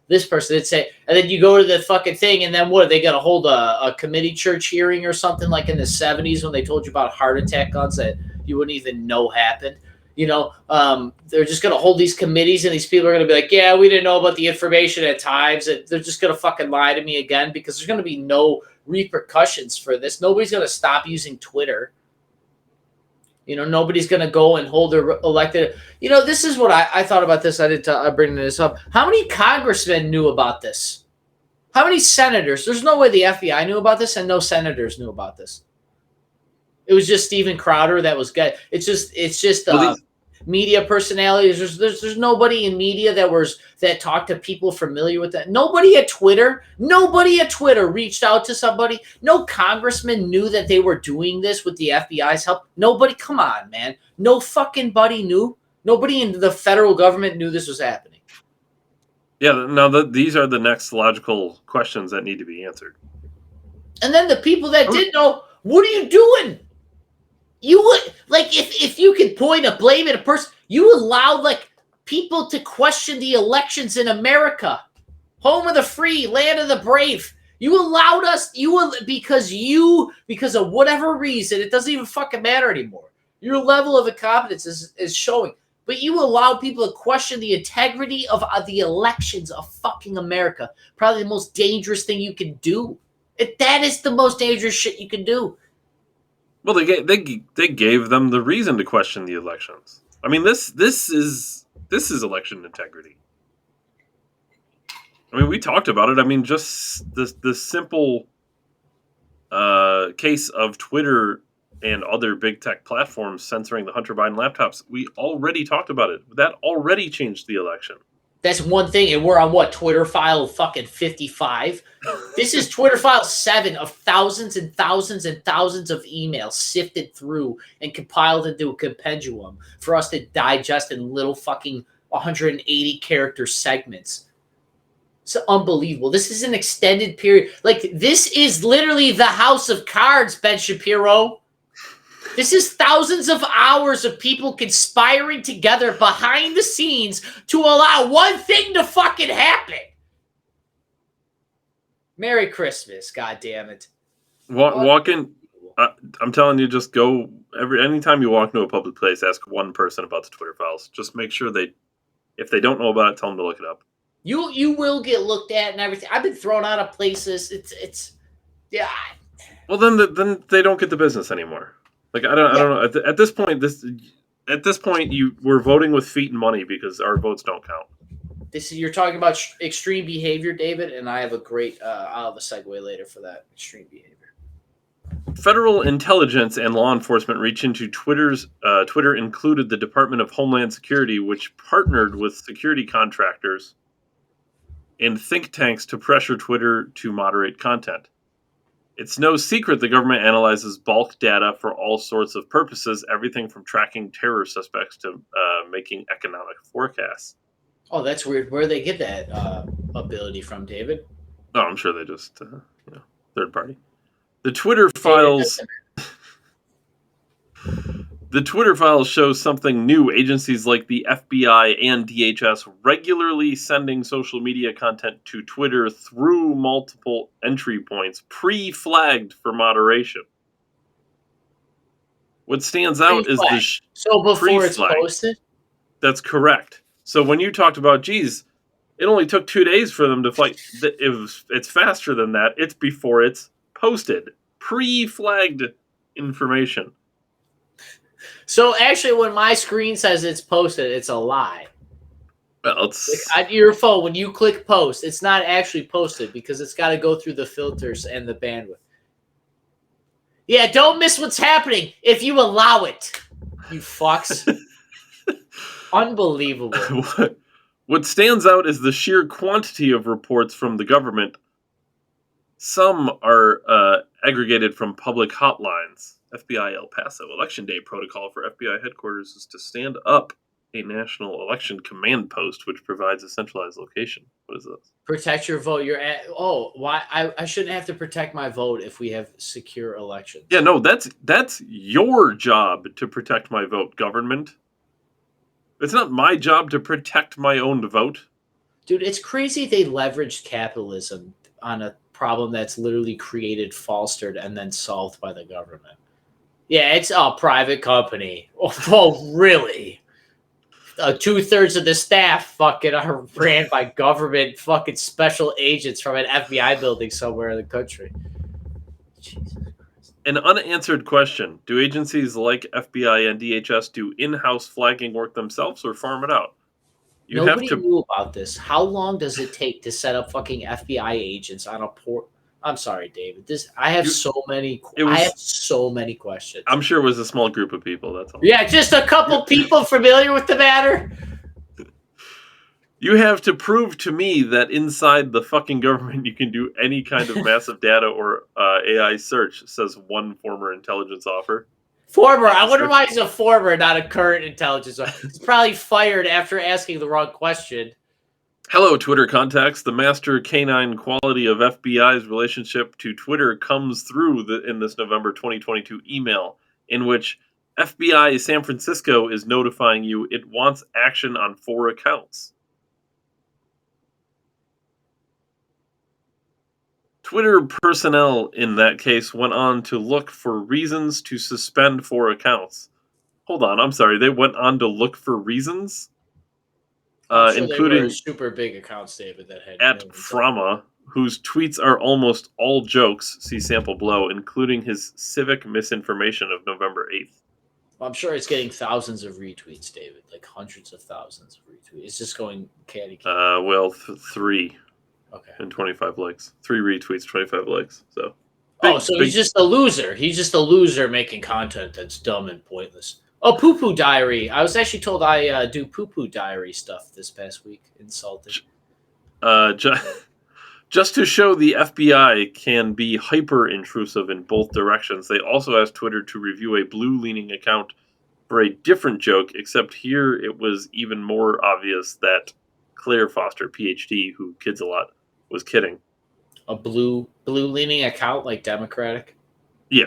B: This person did say, and then you go to the fucking thing, and then what? They got to hold a committee church hearing or something like in the 70s when they told you about heart attack guns that you wouldn't even know happened. They're just going to hold these committees, and these people are going to be like, yeah, we didn't know about the information at times. They're just going to fucking lie to me again because there's going to be no repercussions for this. Nobody's going to stop using Twitter. Nobody's going to go and hold their elected. This is what I thought about this. I didn't bring this up. How many congressmen knew about this? How many senators? There's no way the FBI knew about this, and no senators knew about this. It was just Steven Crowder that was good. It's just media personalities. There's nobody in media that talked to people familiar with that. Nobody at Twitter reached out to somebody. No congressman knew that they were doing this with the FBI's help. Nobody, come on, man. No fucking buddy knew. Nobody in the federal government knew this was happening.
A: Yeah, now these are the next logical questions that need to be answered.
B: And then the people that did know, what are you doing? You would, if you could point a blame at a person, you allowed people to question the elections in America, home of the free, land of the brave. You allowed us, because of whatever reason, it doesn't even fucking matter anymore. Your level of incompetence is showing. But you allowed people to question the integrity of the elections of fucking America. Probably the most dangerous thing you can do. That is the most dangerous shit you can do.
A: Well, they gave them the reason to question the elections. I mean, this is election integrity. I mean, we talked about it. I mean, just the simple case of Twitter and other big tech platforms censoring the Hunter Biden laptops. We already talked about it. That already changed the election.
B: That's one thing, and we're on what, Twitter file fucking 55? This is Twitter file 7 of thousands and thousands and thousands of emails sifted through and compiled into a compendium for us to digest in little fucking 180 character segments. It's unbelievable. This is an extended period. This is literally the House of Cards, Ben Shapiro. This is thousands of hours of people conspiring together behind the scenes to allow one thing to fucking happen. Merry Christmas, goddammit.
A: Walk in. I'm telling you, just go anytime you walk into a public place, ask one person about the Twitter files. Just make sure if they don't know about it, tell them to look it up.
B: You will get looked at and everything. I've been thrown out of places. It's yeah.
A: Well, then they don't get the business anymore. I don't know. At this point, we're voting with feet and money because our votes don't count.
B: You're talking about extreme behavior, David, and I have a great. I'll have a segue later for that extreme behavior.
A: Federal intelligence and law enforcement reach into Twitter included the Department of Homeland Security, which partnered with security contractors and think tanks to pressure Twitter to moderate content. It's no secret the government analyzes bulk data for all sorts of purposes, everything from tracking terror suspects to making economic forecasts.
B: Oh, that's weird. Where do they get that ability from, David?
A: Oh, I'm sure they just, third party. The Twitter files show something new. Agencies like the FBI and DHS regularly sending social media content to Twitter through multiple entry points, pre-flagged for moderation. What stands out is
B: so before it's posted?
A: That's correct. So when you talked about, geez, it only took 2 days for them to fight. It's faster than that. It's before it's posted. Pre-flagged information.
B: So actually, when my screen says it's posted, it's a lie.
A: Well, it's
B: on your phone, when you click post, it's not actually posted because it's got to go through the filters and the bandwidth. Yeah, don't miss what's happening if you allow it, you fucks. Unbelievable.
A: What stands out is the sheer quantity of reports from the government. Some are aggregated from public hotlines. FBI El Paso election day protocol for FBI headquarters is to stand up a national election command post which provides a centralized location. What is this?
B: Protect your vote. You're at. Oh, why? I shouldn't have to protect my vote if we have secure elections.
A: Yeah, no, that's your job to protect my vote, government. It's not my job to protect my own vote.
B: Dude, it's crazy they leveraged capitalism on a problem that's literally created, fostered, and then solved by the government. Yeah, it's a private company. Oh, really? 2/3 of the staff fucking are ran by government fucking special agents from an FBI building somewhere in the country. Jesus Christ.
A: An unanswered question. Do agencies like FBI and DHS do in-house flagging work themselves or farm it out? You have
B: Nobody
A: to
B: knew about this. How long does it take to set up fucking FBI agents on a port? I'm sorry, David. I have
A: You-
B: so many.
A: it was-
B: I have so many questions.
A: I'm sure it was a small group of people, that's all.
B: Yeah, just a couple people familiar with the matter.
A: You have to prove to me that inside the fucking government you can do any kind of massive data or AI search, says one former intelligence officer.
B: Former. I wonder why he's a former, not a current intelligence officer. He's probably fired after asking the wrong question.
A: Hello, Twitter contacts. The master canine quality of FBI's relationship to Twitter comes through in this November 2022 email, in which FBI San Francisco is notifying you it wants action on 4 accounts. Twitter personnel in that case went on to look for reasons to suspend 4 accounts. Hold on, I'm sorry. They went on to look for reasons?
B: I'm sure
A: including
B: they were super big accounts, David, that had
A: at
B: millions of-
A: Frama, whose tweets are almost all jokes, see sample below, including his civic misinformation of November 8th.
B: I'm sure it's getting thousands of retweets, David, like hundreds of thousands of retweets. It's just going candy.
A: Well, 3
B: Okay.
A: and 25 likes. 3 retweets, 25 likes. So.
B: He's just a loser. He's just a loser making content that's dumb and pointless. Oh, Poo Poo Diary. I was actually told I do Poo Poo Diary stuff this past week. Insulted.
A: Just to show the FBI can be hyper-intrusive in both directions, they also asked Twitter to review a blue-leaning account for a different joke, except here it was even more obvious that Claire Foster, PhD, who kids a lot, was kidding.
B: A blue-leaning account, like Democratic?
A: Yeah.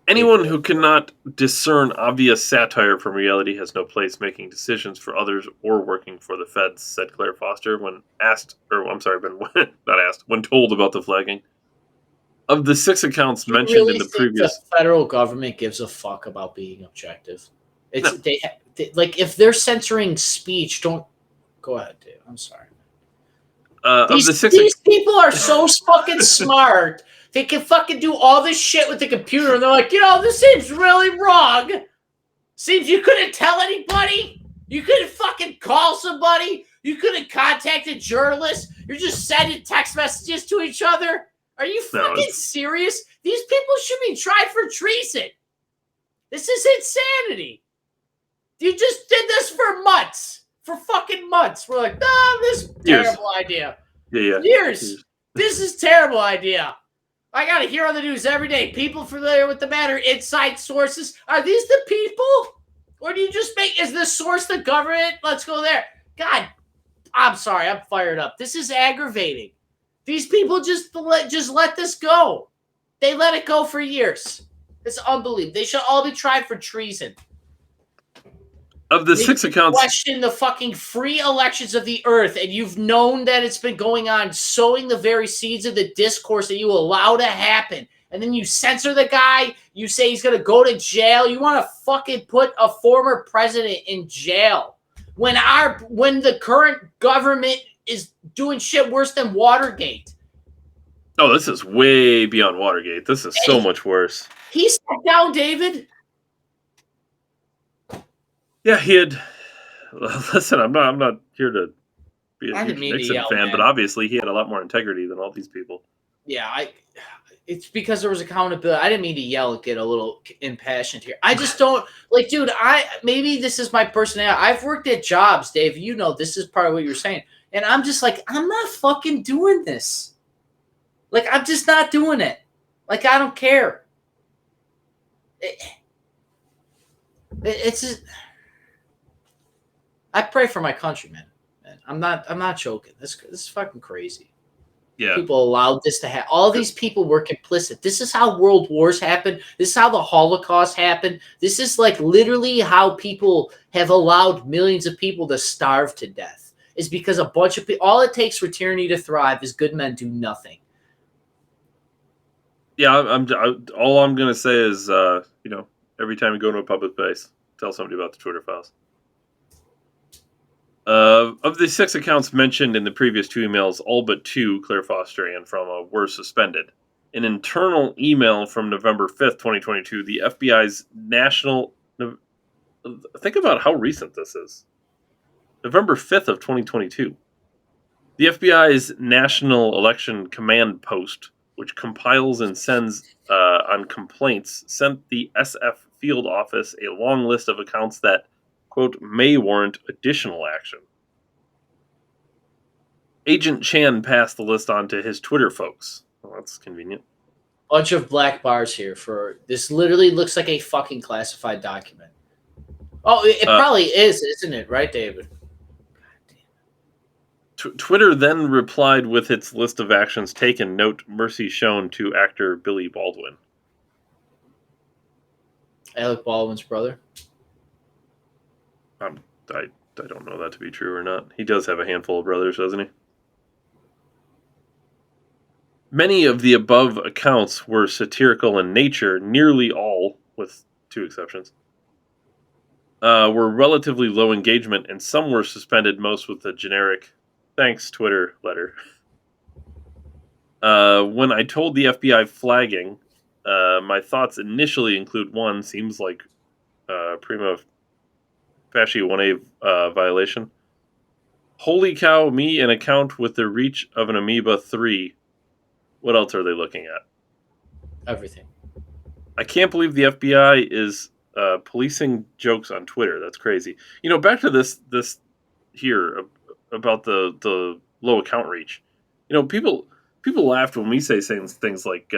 A: Anyone who cannot discern obvious satire from reality has no place making decisions for others or working for the feds, said Claire Foster when when told about the flagging. Of the 6 accounts mentioned
B: really
A: in the
B: think
A: previous,
B: the federal government gives a fuck about being objective. It's
A: No.
B: they like if they're censoring speech, don't go ahead, dude. I'm sorry. These people are so fucking smart. They can fucking do all this shit with the computer, and they're like, this seems really wrong. Seems you couldn't tell anybody. You couldn't fucking call somebody. You couldn't contact a journalist. You're just sending text messages to each other. Are you fucking serious? These people should be tried for treason. This is insanity. You just did this for months. For fucking months. We're like, this is terrible idea.
A: Yeah.
B: Years. This is terrible idea. I gotta hear on the news every day. People familiar with the matter, inside sources. Are these the people? Or do you just is the source the government? Let's go there. God, I'm sorry. I'm fired up. This is aggravating. These people just let this go. They let it go for years. It's unbelievable. They should all be tried for treason.
A: Of the 6 accounts,
B: question the fucking free elections of the earth, and you've known that it's been going on, sowing the very seeds of the discourse that you allow to happen, and then you censor the guy. You say he's gonna go to jail. You want to fucking put a former president in jail when the current government is doing shit worse than Watergate.
A: Oh, this is way beyond Watergate. This is so much worse.
B: He sat down, David.
A: Yeah, he had. Listen, I'm not here to be a huge Nixon fan, but obviously he had a lot more integrity than all these people.
B: Yeah, it's because there was accountability. I didn't mean to yell and get a little impassioned here. I just don't dude. Maybe this is my personality. I've worked at jobs, Dave. This is part of what you're saying, and I'm just like, I'm not fucking doing this. I'm just not doing it. I don't care. It's just. I pray for my country, man. I'm not joking. This is fucking crazy.
A: Yeah.
B: People allowed this to happen. All these people were complicit. This is how world wars happen. This is how the Holocaust happened. This is like literally how people have allowed millions of people to starve to death. Is because a bunch of people. All it takes for tyranny to thrive is good men do nothing.
A: Yeah, all I'm gonna say is, every time you go to a public place, tell somebody about the Twitter files. Of the 6 accounts mentioned in the previous 2 emails, all but 2, Claire Foster and Froma, were suspended. An internal email from November 5th, 2022, the FBI's national. Think about how recent this is. November 5th of 2022. The FBI's National Election Command Post, which compiles and sends on complaints, sent the SF field office a long list of accounts that, quote, may warrant additional action. Agent Chan passed the list on to his Twitter folks. Well, that's convenient.
B: Bunch of black bars here for this. Literally looks like a fucking classified document. Oh, it probably is, isn't it? Right, David?
A: Twitter then replied with its list of actions taken. Note mercy shown to actor Billy Baldwin.
B: Alec Baldwin's brother.
A: I don't know that to be true or not. He does have a handful of brothers, doesn't he? Many of the above accounts were satirical in nature. Nearly all, with 2 exceptions, were relatively low engagement, and some were suspended, most with a generic "Thanks, Twitter" letter. When I told the FBI flagging, my thoughts initially include 1, seems like prima facie 1A violation. Holy cow, me an account with the reach of an amoeba 3. What else are they looking at?
B: Everything.
A: I can't believe the FBI is policing jokes on Twitter. That's crazy. Back to this here about the low account reach. People laughed when we say things like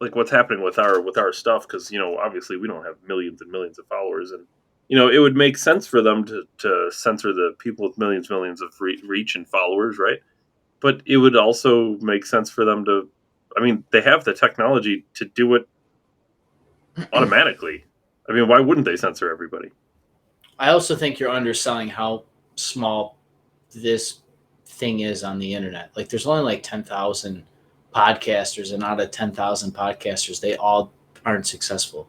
A: like what's happening with our stuff, because obviously we don't have millions and millions of followers, and it would make sense for them to censor the people with millions of reach and followers, right? But it would also make sense for them to. I mean, they have the technology to do it automatically. I mean, why wouldn't they censor everybody?
B: I also think you're underselling how small this thing is on the internet. Like, there's only like 10,000 podcasters, and out of 10,000 podcasters, they all aren't successful.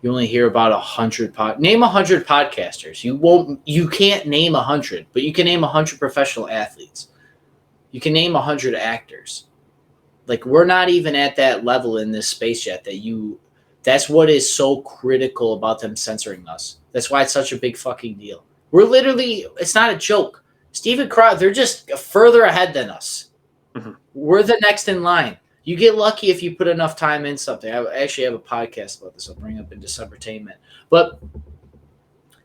B: You only hear about 100 name 100 podcasters. You can't name 100, but you can name 100 professional athletes. You can name 100 actors. Like, we're not even at that level in this space yet that's what is so critical about them censoring us. That's why it's such a big fucking deal. We're literally, it's not a joke. Steven Crowder, they're just further ahead than us.
A: Mm-hmm.
B: We're the next in line. You get lucky if you put enough time in something. I actually have a podcast about this. I'll bring up in Decembertainment. But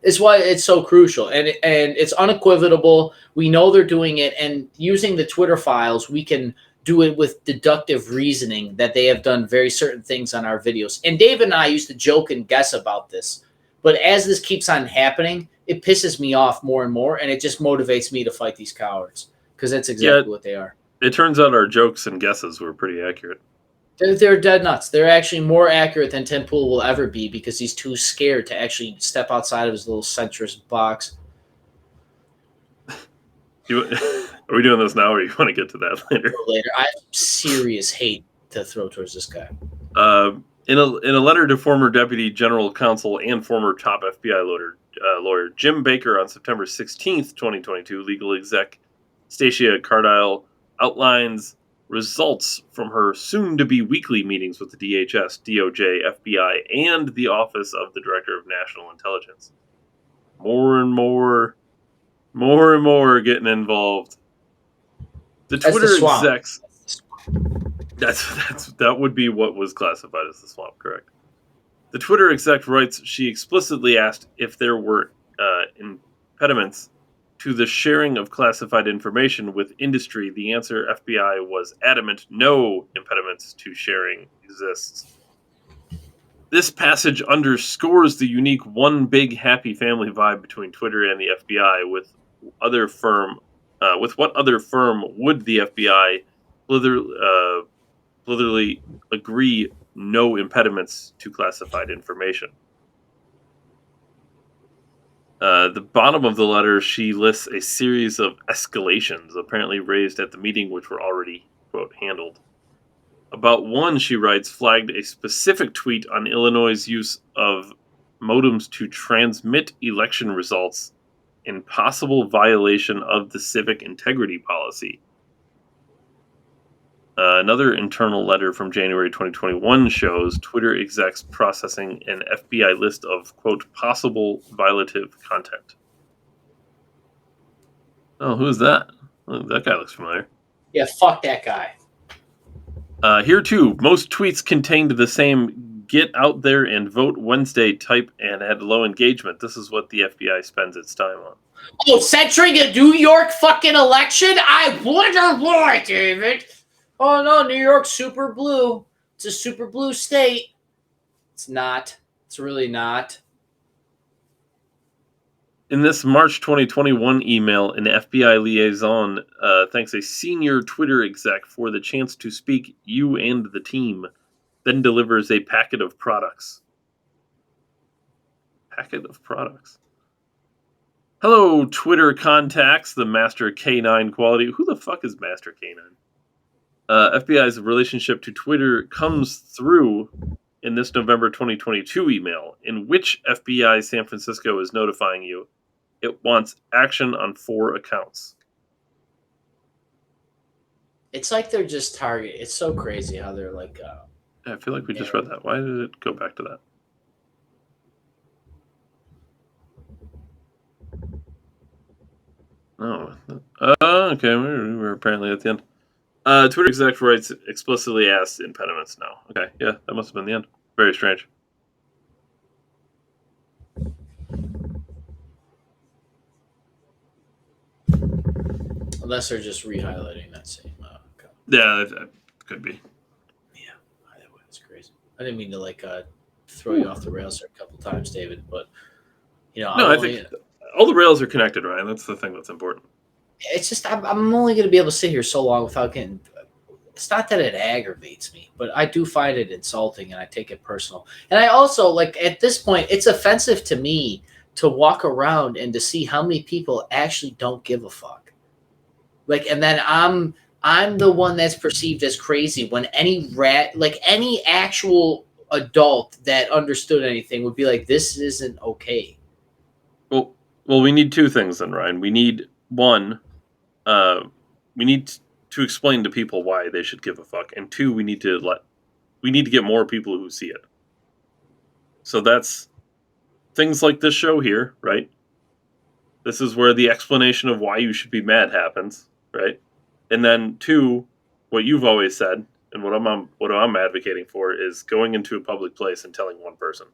B: it's why it's so crucial. And it's unequivocal. We know they're doing it. And using the Twitter files, we can do it with deductive reasoning that they have done very certain things on our videos. And Dave and I used to joke and guess about this. But as this keeps on happening, it pisses me off more and more. And it just motivates me to fight these cowards. Because that's exactly what they are.
A: It turns out our jokes and guesses were pretty accurate.
B: They're dead nuts. They're actually more accurate than Tim Pool will ever be, because he's too scared to actually step outside of his little centrist box.
A: Are we doing this now, or you want to get to that later?
B: Later. I have serious hate to throw towards this guy.
A: In a letter to former Deputy General Counsel and former top FBI lawyer Jim Baker on September 16th, 2022, legal exec Stacia Cardile outlines results from her soon-to-be weekly meetings with the DHS, DOJ, FBI, and the Office of the Director of National Intelligence. More and more getting involved. The Twitter execs. That would be what was classified as the swamp, correct? The Twitter exec writes she explicitly asked if there were impediments to the sharing of classified information with industry. The answer, FBI was adamant, no impediments to sharing exists. This passage underscores the unique one big happy family vibe between Twitter and the FBI. With what other firm would the FBI literally agree no impediments to classified information? The bottom of the letter, she lists a series of escalations apparently raised at the meeting, which were already, quote, handled. About one, she writes, flagged a specific tweet on Illinois' use of modems to transmit election results in possible violation of the civic integrity policy. Another internal letter from January 2021 shows Twitter execs processing an FBI list of, quote, possible violative content. Oh, who's that? Oh, that guy looks familiar.
B: Yeah, fuck that guy.
A: Here, too, most tweets contained the same get out there and vote Wednesday type and had low engagement. This is what the FBI spends its time on.
B: Oh, censoring a New York fucking election? I wonder why, David. Oh, no, New York's super blue. It's a super blue state. It's not. It's really not.
A: In this March 2021 email, an FBI liaison thanks a senior Twitter exec for the chance to speak you and the team, then delivers a packet of products. Packet of products. Hello, Twitter contacts, the Master K9 quality. Who the fuck is Master K9? FBI's relationship to Twitter comes through in this November 2022 email, in which FBI San Francisco is notifying you it wants action on 4 accounts.
B: It's like they're just target. It's so crazy how they're like.
A: I feel like we just read that. Why did it go back to that? Oh, okay. We're apparently at the end. Twitter exec writes explicitly asks impediments now. Okay, yeah, that must have been the end. Very strange.
B: Unless they're just re-highlighting that same account.
A: Yeah, that could be.
B: Yeah, that's crazy. I didn't mean to throw you off the rails there a couple times, David, but
A: no, I think all the rails are connected, Ryan. That's the thing that's important.
B: It's just I'm only going to be able to sit here so long without getting. It's not that it aggravates me, but I do find it insulting and I take it personal. And I also at this point, it's offensive to me to walk around and to see how many people actually don't give a fuck. And then I'm the one that's perceived as crazy when any any actual adult that understood anything would be like, this isn't okay.
A: Well, we need 2 things then, Ryan. We need one, we need to explain to people why they should give a fuck, and 2, we need to get more people who see it. So that's things like this show here, right? This is where the explanation of why you should be mad happens, right? And then 2, what you've always said, and what I'm advocating for is going into a public place and telling one person.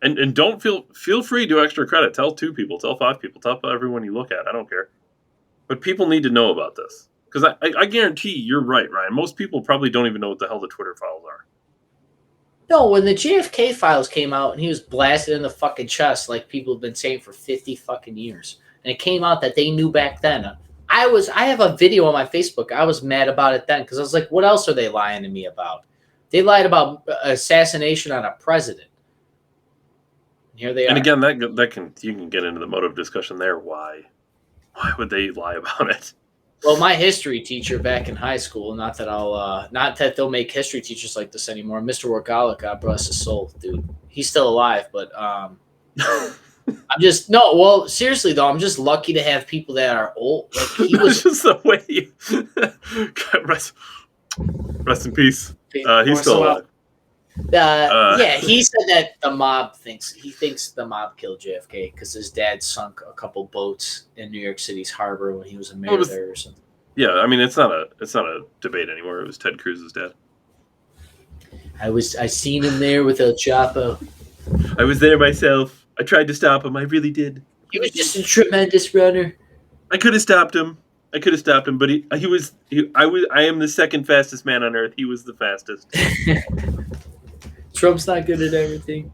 A: And don't feel free to do extra credit. Tell 2 people, tell 5 people, tell everyone you look at. I don't care. But people need to know about this. Because I guarantee you're right, Ryan. Most people probably don't even know what the hell the Twitter files are.
B: No, when the JFK files came out and he was blasted in the fucking chest like people have been saying for 50 fucking years. And it came out that they knew back then. I have a video on my Facebook. I was mad about it then because I was like, what else are they lying to me about? They lied about assassination on a president. And here they are.
A: And again, you can get into the motive discussion there. Why would they lie about it?
B: Well, my history teacher back in high school, not that they'll make history teachers like this anymore. Mr. Workala, God bless his soul, dude. He's still alive, but seriously though, I'm just lucky to have people that are old. He was
A: just the way you rest in peace. He's still alive.
B: Yeah, he said that he thinks the mob killed JFK because his dad sunk a couple boats in New York City's harbor when he was a mayor there or something.
A: Yeah, I mean it's not a debate anymore. It was Ted Cruz's dad.
B: I seen him there with El Chapo.
A: I was there myself. I tried to stop him. I really did.
B: He was just a tremendous runner.
A: I could have stopped him, but I am the second fastest man on earth. He was the fastest.
B: Trump's not good at everything.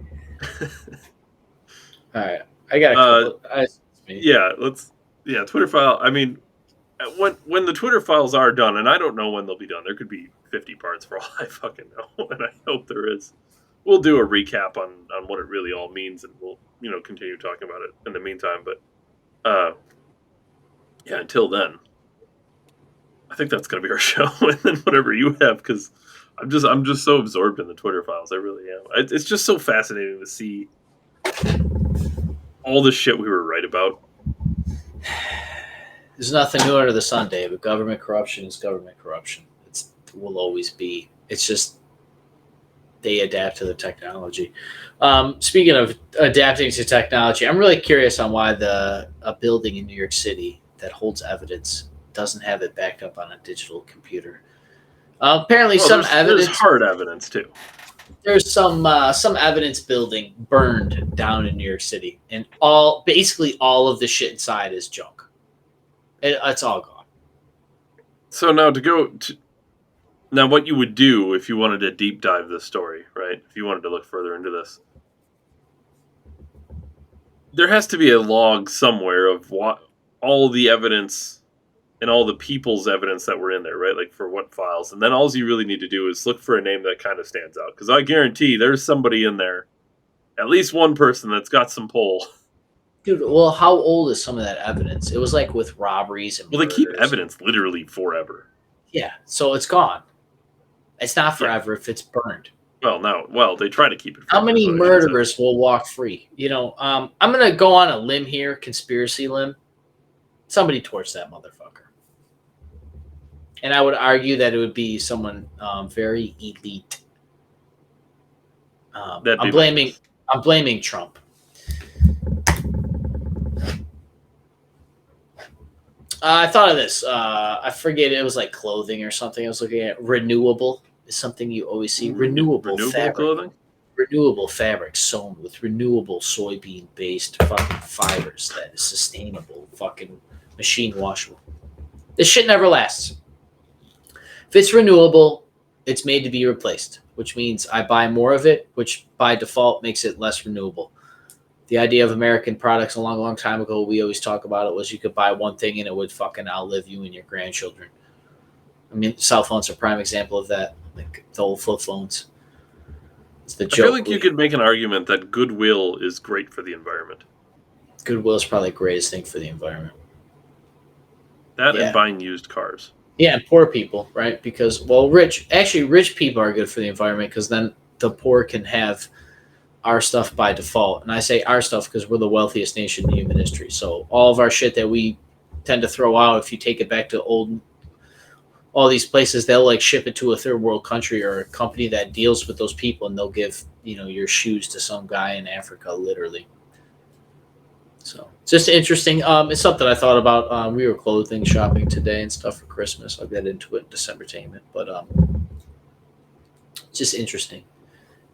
B: All right, I got a
A: uh,
B: couple.
A: yeah, Twitter file. I mean, when the Twitter files are done, and I don't know when they'll be done. There could be 50 parts for all I fucking know, and I hope there is. We'll do a recap on what it really all means, and we'll continue talking about it in the meantime. But yeah, until then, I think that's gonna be our show, and then whatever you have, because I'm just so absorbed in the Twitter files. I really am. It's just so fascinating to see all the shit we were right about.
B: There's nothing new under the sun, David. Government corruption is government corruption. It will always be. It's just they adapt to the technology. Speaking of adapting to technology, I'm really curious on why a building in New York City that holds evidence doesn't have it backed up on a digital computer. Apparently,
A: There's hard evidence too.
B: There's some evidence building burned down in New York City, and basically all of the shit inside is junk. It's all gone.
A: So now what you would do if you wanted to deep dive this story, right? If you wanted to look further into this, there has to be a log somewhere of what all the evidence and all the people's evidence that were in there, right? Like for what files. And then all you really need to do is look for a name that kind of stands out. Because I guarantee there's somebody in there, at least one person that's got some pull.
B: Dude, well, how old is some of that evidence? It was like with robberies and
A: murders. They keep evidence literally forever.
B: Yeah, so it's gone. It's not forever if it's burned.
A: Well, they try to keep it forever.
B: How many murderers will walk free? I'm going to go on a limb here, conspiracy limb. Somebody torched that motherfucker. And I would argue that it would be someone very elite. I'm blaming Trump. I thought of this. I forget, it was like clothing or something. I was looking at renewable is something you always see. Renewable fabric. Clothing? Renewable fabric sewn with renewable soybean-based fucking fibers that is sustainable, fucking machine washable. This shit never lasts. If it's renewable, it's made to be replaced, which means I buy more of it, which by default makes it less renewable. The idea of American products a long, long time ago, we always talk about it, was you could buy one thing and it would fucking outlive you and your grandchildren. I mean, cell phones are a prime example of that, like the old flip phones. It's the joke. I
A: feel like you could make an argument that goodwill is great for the environment.
B: Goodwill is probably the greatest thing for the environment.
A: That and buying used cars.
B: Yeah, and poor people, right? Because, well, rich people are good for the environment because then the poor can have our stuff by default. And I say our stuff because we're the wealthiest nation in human history. So all of our shit that we tend to throw out, if you take it back to all these places, they'll like ship it to a third world country or a company that deals with those people, and they'll give, your shoes to some guy in Africa, literally. So it's just interesting. It's something I thought about. We were clothing shopping today and stuff for Christmas. I'll get into it in Decembertainment, but it's just interesting.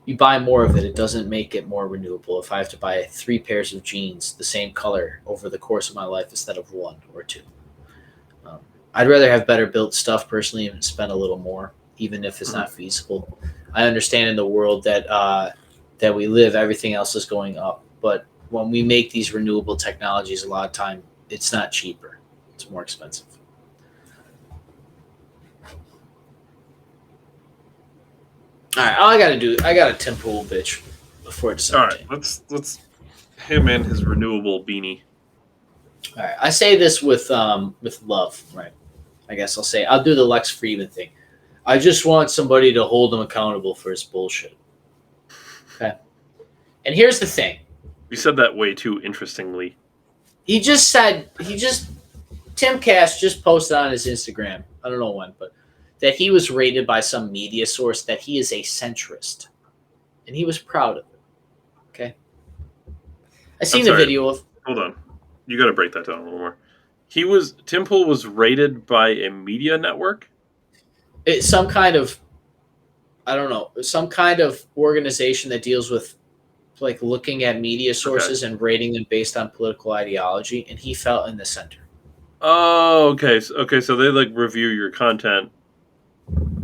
B: You buy more of it, it doesn't make it more renewable. If I have to buy 3 pairs of jeans the same color over the course of my life instead of 1 or 2. I'd rather have better built stuff personally and spend a little more, even if it's not feasible. I understand in the world that we live, everything else is going up. But when we make these renewable technologies, a lot of time, it's not cheaper. It's more expensive. All right, all I got a Tim Pool bitch before December.
A: All right, let's him and his renewable beanie.
B: All right, I say this with love, right? I guess I'll do the Lex Friedman thing. I just want somebody to hold him accountable for his bullshit. Okay. And here's the thing.
A: You said that way too interestingly.
B: Tim Cash just posted on his Instagram, I don't know when, but that he was rated by some media source that he is a centrist. And he was proud of it. Okay? I seen the video of...
A: Hold on. You got to break that down a little more. Tim Pool was rated by a media network?
B: It's some kind of... I don't know. Some kind of organization that deals with like looking at media sources and rating them based on political ideology, and he fell in the center.
A: Oh, okay. So they like review your content,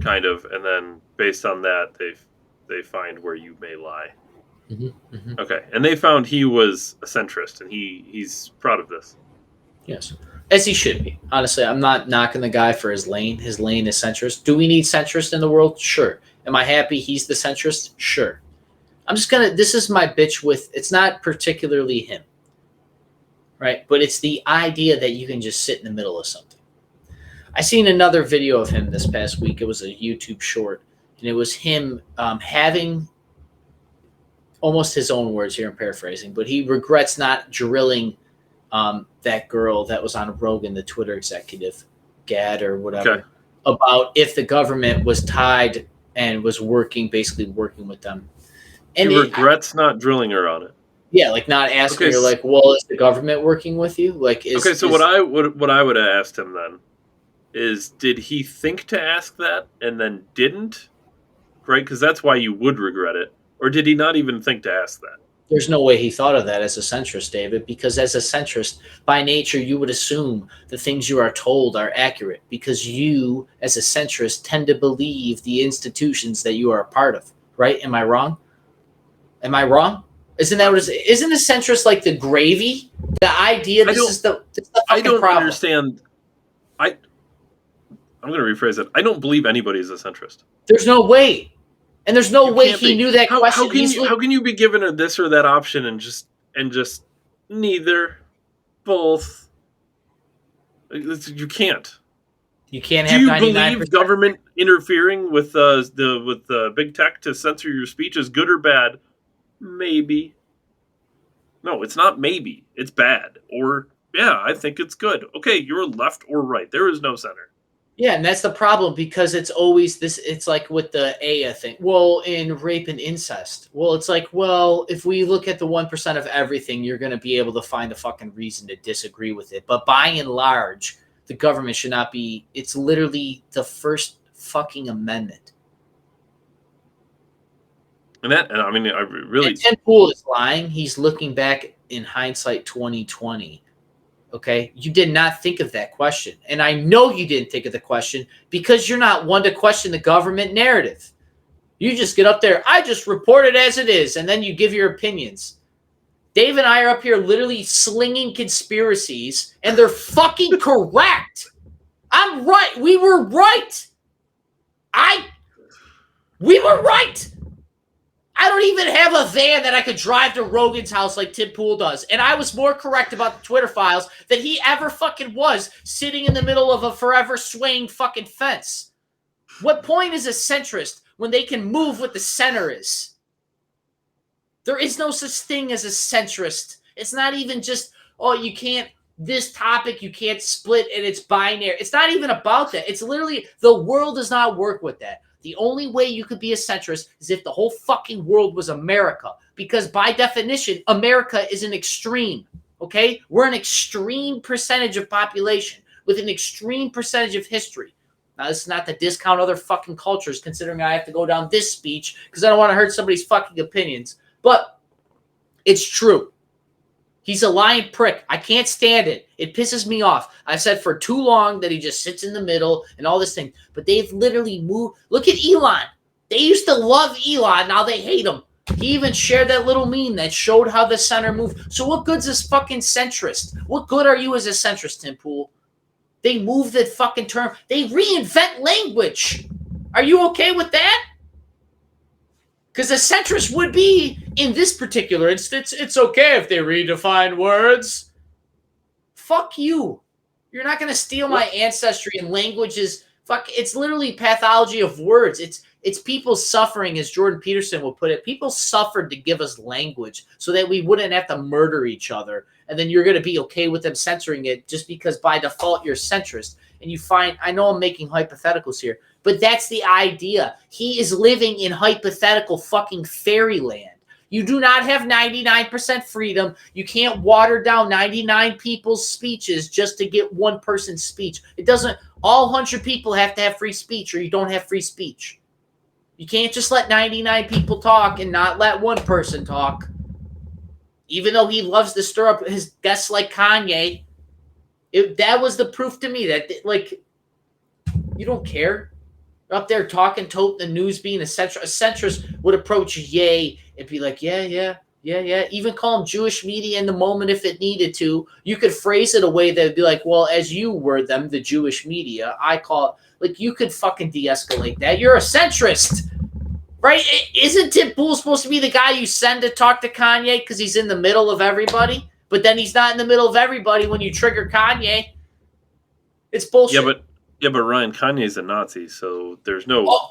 A: kind of, and then based on that, they find where you may lie.
B: Mm-hmm.
A: Okay, and they found he was a centrist, and he's proud of this.
B: Yes, as he should be. Honestly, I'm not knocking the guy for his lane. His lane is centrist. Do we need centrist in the world? Sure. Am I happy he's the centrist? Sure. I'm just gonna. This is my bitch with. It's not particularly him, right? But it's the idea that you can just sit in the middle of something. I seen another video of him this past week. It was a YouTube short, and it was him having almost his own words here. I'm paraphrasing, but he regrets not drilling that girl that was on Rogan, the Twitter executive, Gad or whatever, about if the government was tied and was basically working with them. And
A: he regrets not drilling her on it.
B: Yeah, like not asking her, like, well, is the government working with you? Like,
A: what I would have asked him then is, did he think to ask that and then didn't? Right, because that's why you would regret it. Or did he not even think to ask that?
B: There's no way he thought of that as a centrist, David, because as a centrist, by nature, you would assume the things you are told are accurate because you, as a centrist, tend to believe the institutions that you are a part of, right? Am I wrong? Am I wrong? Isn't that what it is? Isn't a centrist like the gravy? The idea this is the
A: I don't
B: problem.
A: Understand. I'm going to rephrase it. I don't believe anybody is a centrist.
B: There's no way. And there's no way he knew that question.
A: How can you be given a this or that option and just neither, both? You can't.
B: You can't have 99%.
A: Do you believe government interfering with the big tech to censor your speech is good or bad? Maybe. No, it's not maybe. It's bad. Or, yeah, I think it's good. Okay, you're left or right. There is no center.
B: Yeah, and that's the problem because it's always this. It's like with the Aya thing. Well, in rape and incest, well, it's like, well, if we look at the 1% of everything, you're going to be able to find a fucking reason to disagree with it. But by and large, the government should not be. It's literally the first fucking amendment.
A: And I mean, I really.
B: And Tim Pool is lying. He's looking back in hindsight 2020. Okay, you did not think of that question. And I know you didn't think of the question because you're not one to question the government narrative. You just get up there, I just report it as it is, and then you give your opinions. Dave and I are up here literally slinging conspiracies, and they're fucking correct. I'm right. We were right. We were right. I don't even have a van that I could drive to Rogan's house like Tim Pool does. And I was more correct about the Twitter files than he ever fucking was sitting in the middle of a forever swaying fucking fence. What point is a centrist when they can move what the center is? There is no such thing as a centrist. It's not even just, oh, you can't, this topic, you can't split and it's binary. It's not even about that. It's literally, the world does not work with that. The only way you could be a centrist is if the whole fucking world was America. Because by definition, America is an extreme, okay? We're an extreme percentage of population with an extreme percentage of history. Now, this is not to discount other fucking cultures, considering I have to go down this speech because I don't want to hurt somebody's fucking opinions. But it's true. He's a lying prick. I can't stand it. It pisses me off. I've said for too long that he just sits in the middle and all this thing. But they've literally moved. Look at Elon. They used to love Elon. Now they hate him. He even shared that little meme that showed how the center moved. So what good's this fucking centrist? What good are you as a centrist, Tim Pool? They move the fucking term. They reinvent language. Are you okay with that? Because a centrist would be, in this particular instance, it's okay if they redefine words. Fuck you. You're not going to steal my ancestry and languages. Fuck, it's literally pathology of words. It's people suffering, as Jordan Peterson will put it. People suffered to give us language so that we wouldn't have to murder each other. And then you're going to be okay with them censoring it just because by default you're centrist. And you find, I know I'm making hypotheticals here, but that's the idea. He is living in hypothetical fucking fairyland. You do not have 99% freedom. You can't water down 99 people's speeches just to get one person's speech. It doesn't, all 100 people have to have free speech or you don't have free speech. You can't just let 99 people talk and not let one person talk. Even though he loves to stir up his guests like Kanye, that was the proof to me that, like, you don't care. up there talking, toting the news, being a centrist. A centrist would approach Ye and be like, yeah. Even call him Jewish media in the moment if it needed to. You could phrase it a way that would be like, well, as you were them, the Jewish media, I call it. Like, you could fucking de-escalate that. You're a centrist, right? Isn't Tim Pool supposed to be the guy you send to talk to Kanye because he's in the middle of everybody? But then he's not in the middle of everybody when you trigger Kanye. It's bullshit.
A: Yeah, but Ryan, Kanye's a Nazi, so there's no.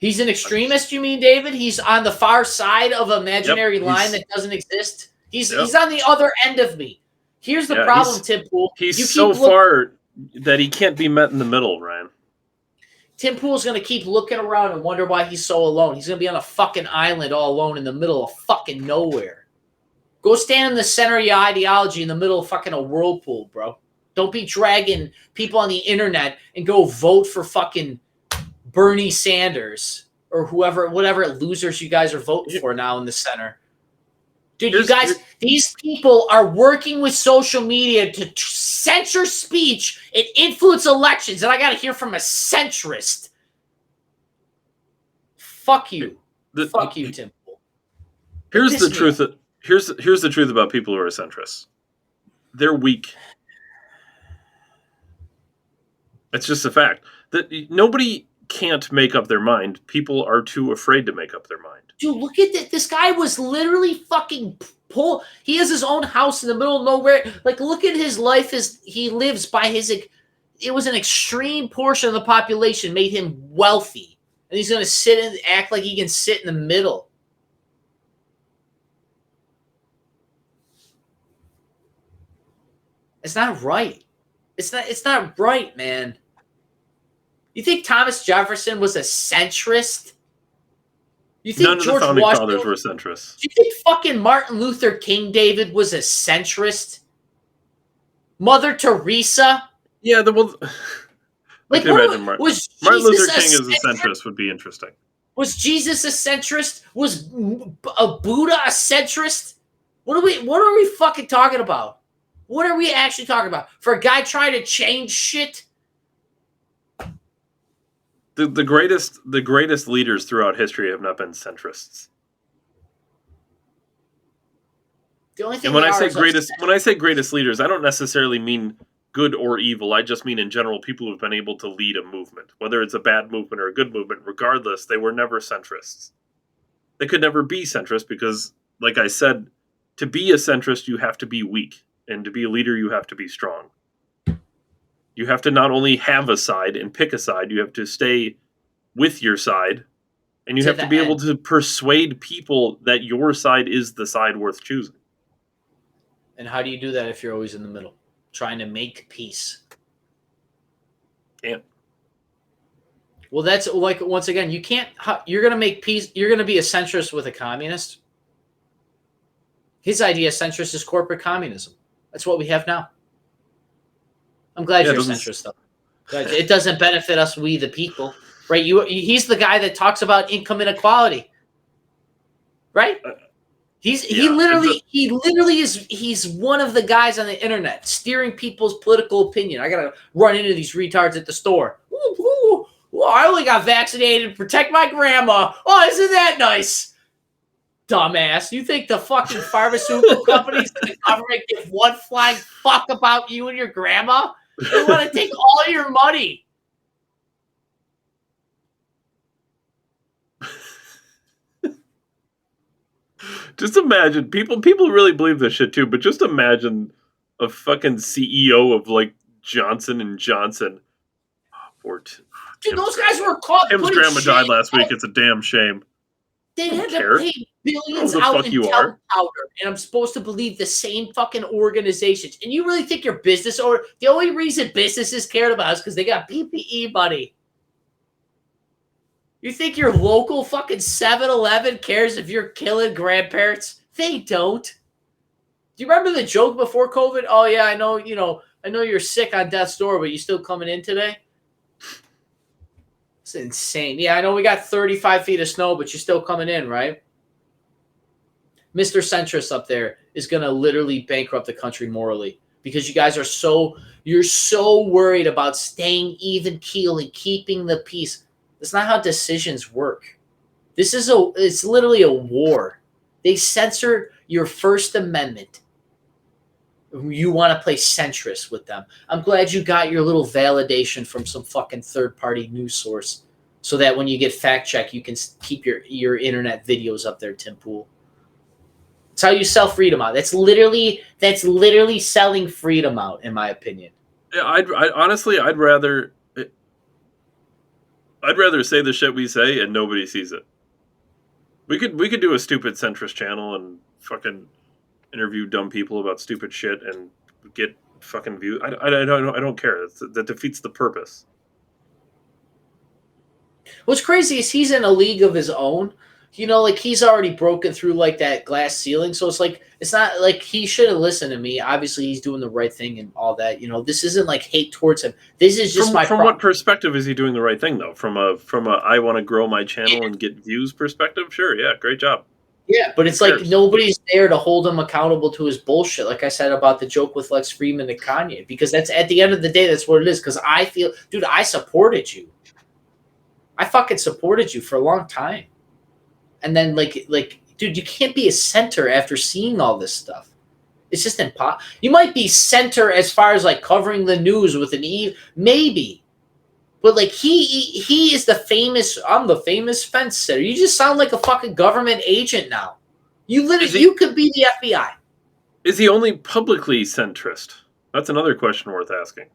B: He's an extremist, you mean, David? He's on the far side of an imaginary line that doesn't exist. He's on the other end of me. Here's the problem, Tim Pool.
A: He's so far that he can't be met in the middle, Ryan.
B: Tim Pool's going to keep looking around and wonder why he's so alone. He's going to be on a fucking island all alone in the middle of fucking nowhere. Go stand in the center of your ideology in the middle of fucking a whirlpool, bro. Don't be dragging people on the internet and go vote for fucking Bernie Sanders or whatever losers you guys are voting for now in the center. Dude, these people are working with social media to censor speech and influence elections, and I got to hear from a centrist. Fuck you. Fuck you, Tim Pool.
A: Here's the truth. Here's the truth about people who are centrists. They're weak. It's just a fact that nobody can't make up their mind. People are too afraid to make up their mind.
B: Dude, look at that. This guy was literally fucking he has his own house in the middle of nowhere. Like, look at his life as he lives by his. It was an extreme portion of the population made him wealthy, and he's going to sit and act like he can sit in the middle. It's not right. It's not right, man. You think Thomas Jefferson was a centrist? You think
A: none of the founding fathers were centrists?
B: Do you think fucking Martin Luther King, David, was a centrist? Mother Teresa?
A: Yeah, I can imagine Martin Luther King as a centrist would be interesting.
B: Was Jesus a centrist? Was a Buddha a centrist? What are we fucking talking about? What are we actually talking about? For a guy trying to change shit?
A: The greatest leaders throughout history have not been centrists.
B: The only thing
A: when I say greatest leaders, I don't necessarily mean good or evil. I just mean in general people who've been able to lead a movement, whether it's a bad movement or a good movement. Regardless, they were never centrists. They could never be centrist because, like I said, to be a centrist, you have to be weak, and to be a leader, you have to be strong. You have to not only have a side and pick a side, you have to stay with your side, and you have to be able to persuade people that your side is the side worth choosing.
B: And how do you do that if you're always in the middle, trying to make peace?
A: Can't.
B: Well, that's like, once again, you can't. You're going to make peace. You're going to be a centrist with a communist. His idea of centrist is corporate communism. That's what we have now. I'm glad you're a centrist, though. It doesn't benefit us, we the people, right? He's the guy that talks about income inequality, right? He literally is. He's one of the guys on the internet steering people's political opinion. I gotta run into these retards at the store. Ooh, I only got vaccinated to protect my grandma. Oh, isn't that nice? Dumbass. You think the fucking pharmaceutical companies and the government give one flying fuck about you and your grandma? They want to take all your money.
A: Just imagine, people really believe this shit too, but just imagine a fucking CEO of like Johnson and Johnson.
B: Dude, those guys were caught.
A: Tim's grandma died last week. It's a damn shame.
B: They had to pay billions out in talc powder, and I'm supposed to believe the same fucking organizations. And you really think your business, or the only reason businesses cared about is because they got PPE money? You think your local fucking 7-Eleven cares if you're killing grandparents? They don't. Do you remember the joke before COVID? Oh yeah, I know you're sick on death's door, but you still coming in today? It's insane. Yeah, I know we got 35 feet of snow, but you're still coming in, right? Mr. Centrist up there is going to literally bankrupt the country morally because you guys you're so worried about staying even keel and keeping the peace. That's not how decisions work. It's literally a war. They censor your First Amendment. You want to play centrist with them. I'm glad you got your little validation from some fucking third-party news source so that when you get fact-checked, you can keep your internet videos up there, Tim Pool. That's how you sell freedom out. That's literally selling freedom out, in my opinion.
A: Yeah, honestly, I'd rather say the shit we say and nobody sees it. We could do a stupid centrist channel and fucking interview dumb people about stupid shit and get fucking views. I don't care. That defeats the purpose.
B: What's crazy is he's in a league of his own. You know, like he's already broken through like that glass ceiling. So it's not like he should have listened to me. Obviously, he's doing the right thing and all that. You know, this isn't like hate towards him. This is just
A: from what perspective is he doing the right thing though? From a I want to grow my channel and get views perspective. Sure, yeah, great job.
B: Yeah, but it's like nobody's there to hold him accountable to his bullshit. Like I said about the joke with Lex Friedman and Kanye, because that's at the end of the day, that's what it is. Because I feel, dude, I supported you. I fucking supported you for a long time. And then, like, dude, you can't be a center after seeing all this stuff. It's just impossible. You might be center as far as like covering the news with an E, maybe, but like he is the famous. I'm the famous fence sitter. You just sound like a fucking government agent now. You literally, you could be the FBI.
A: Is he only publicly centrist? That's another question worth asking.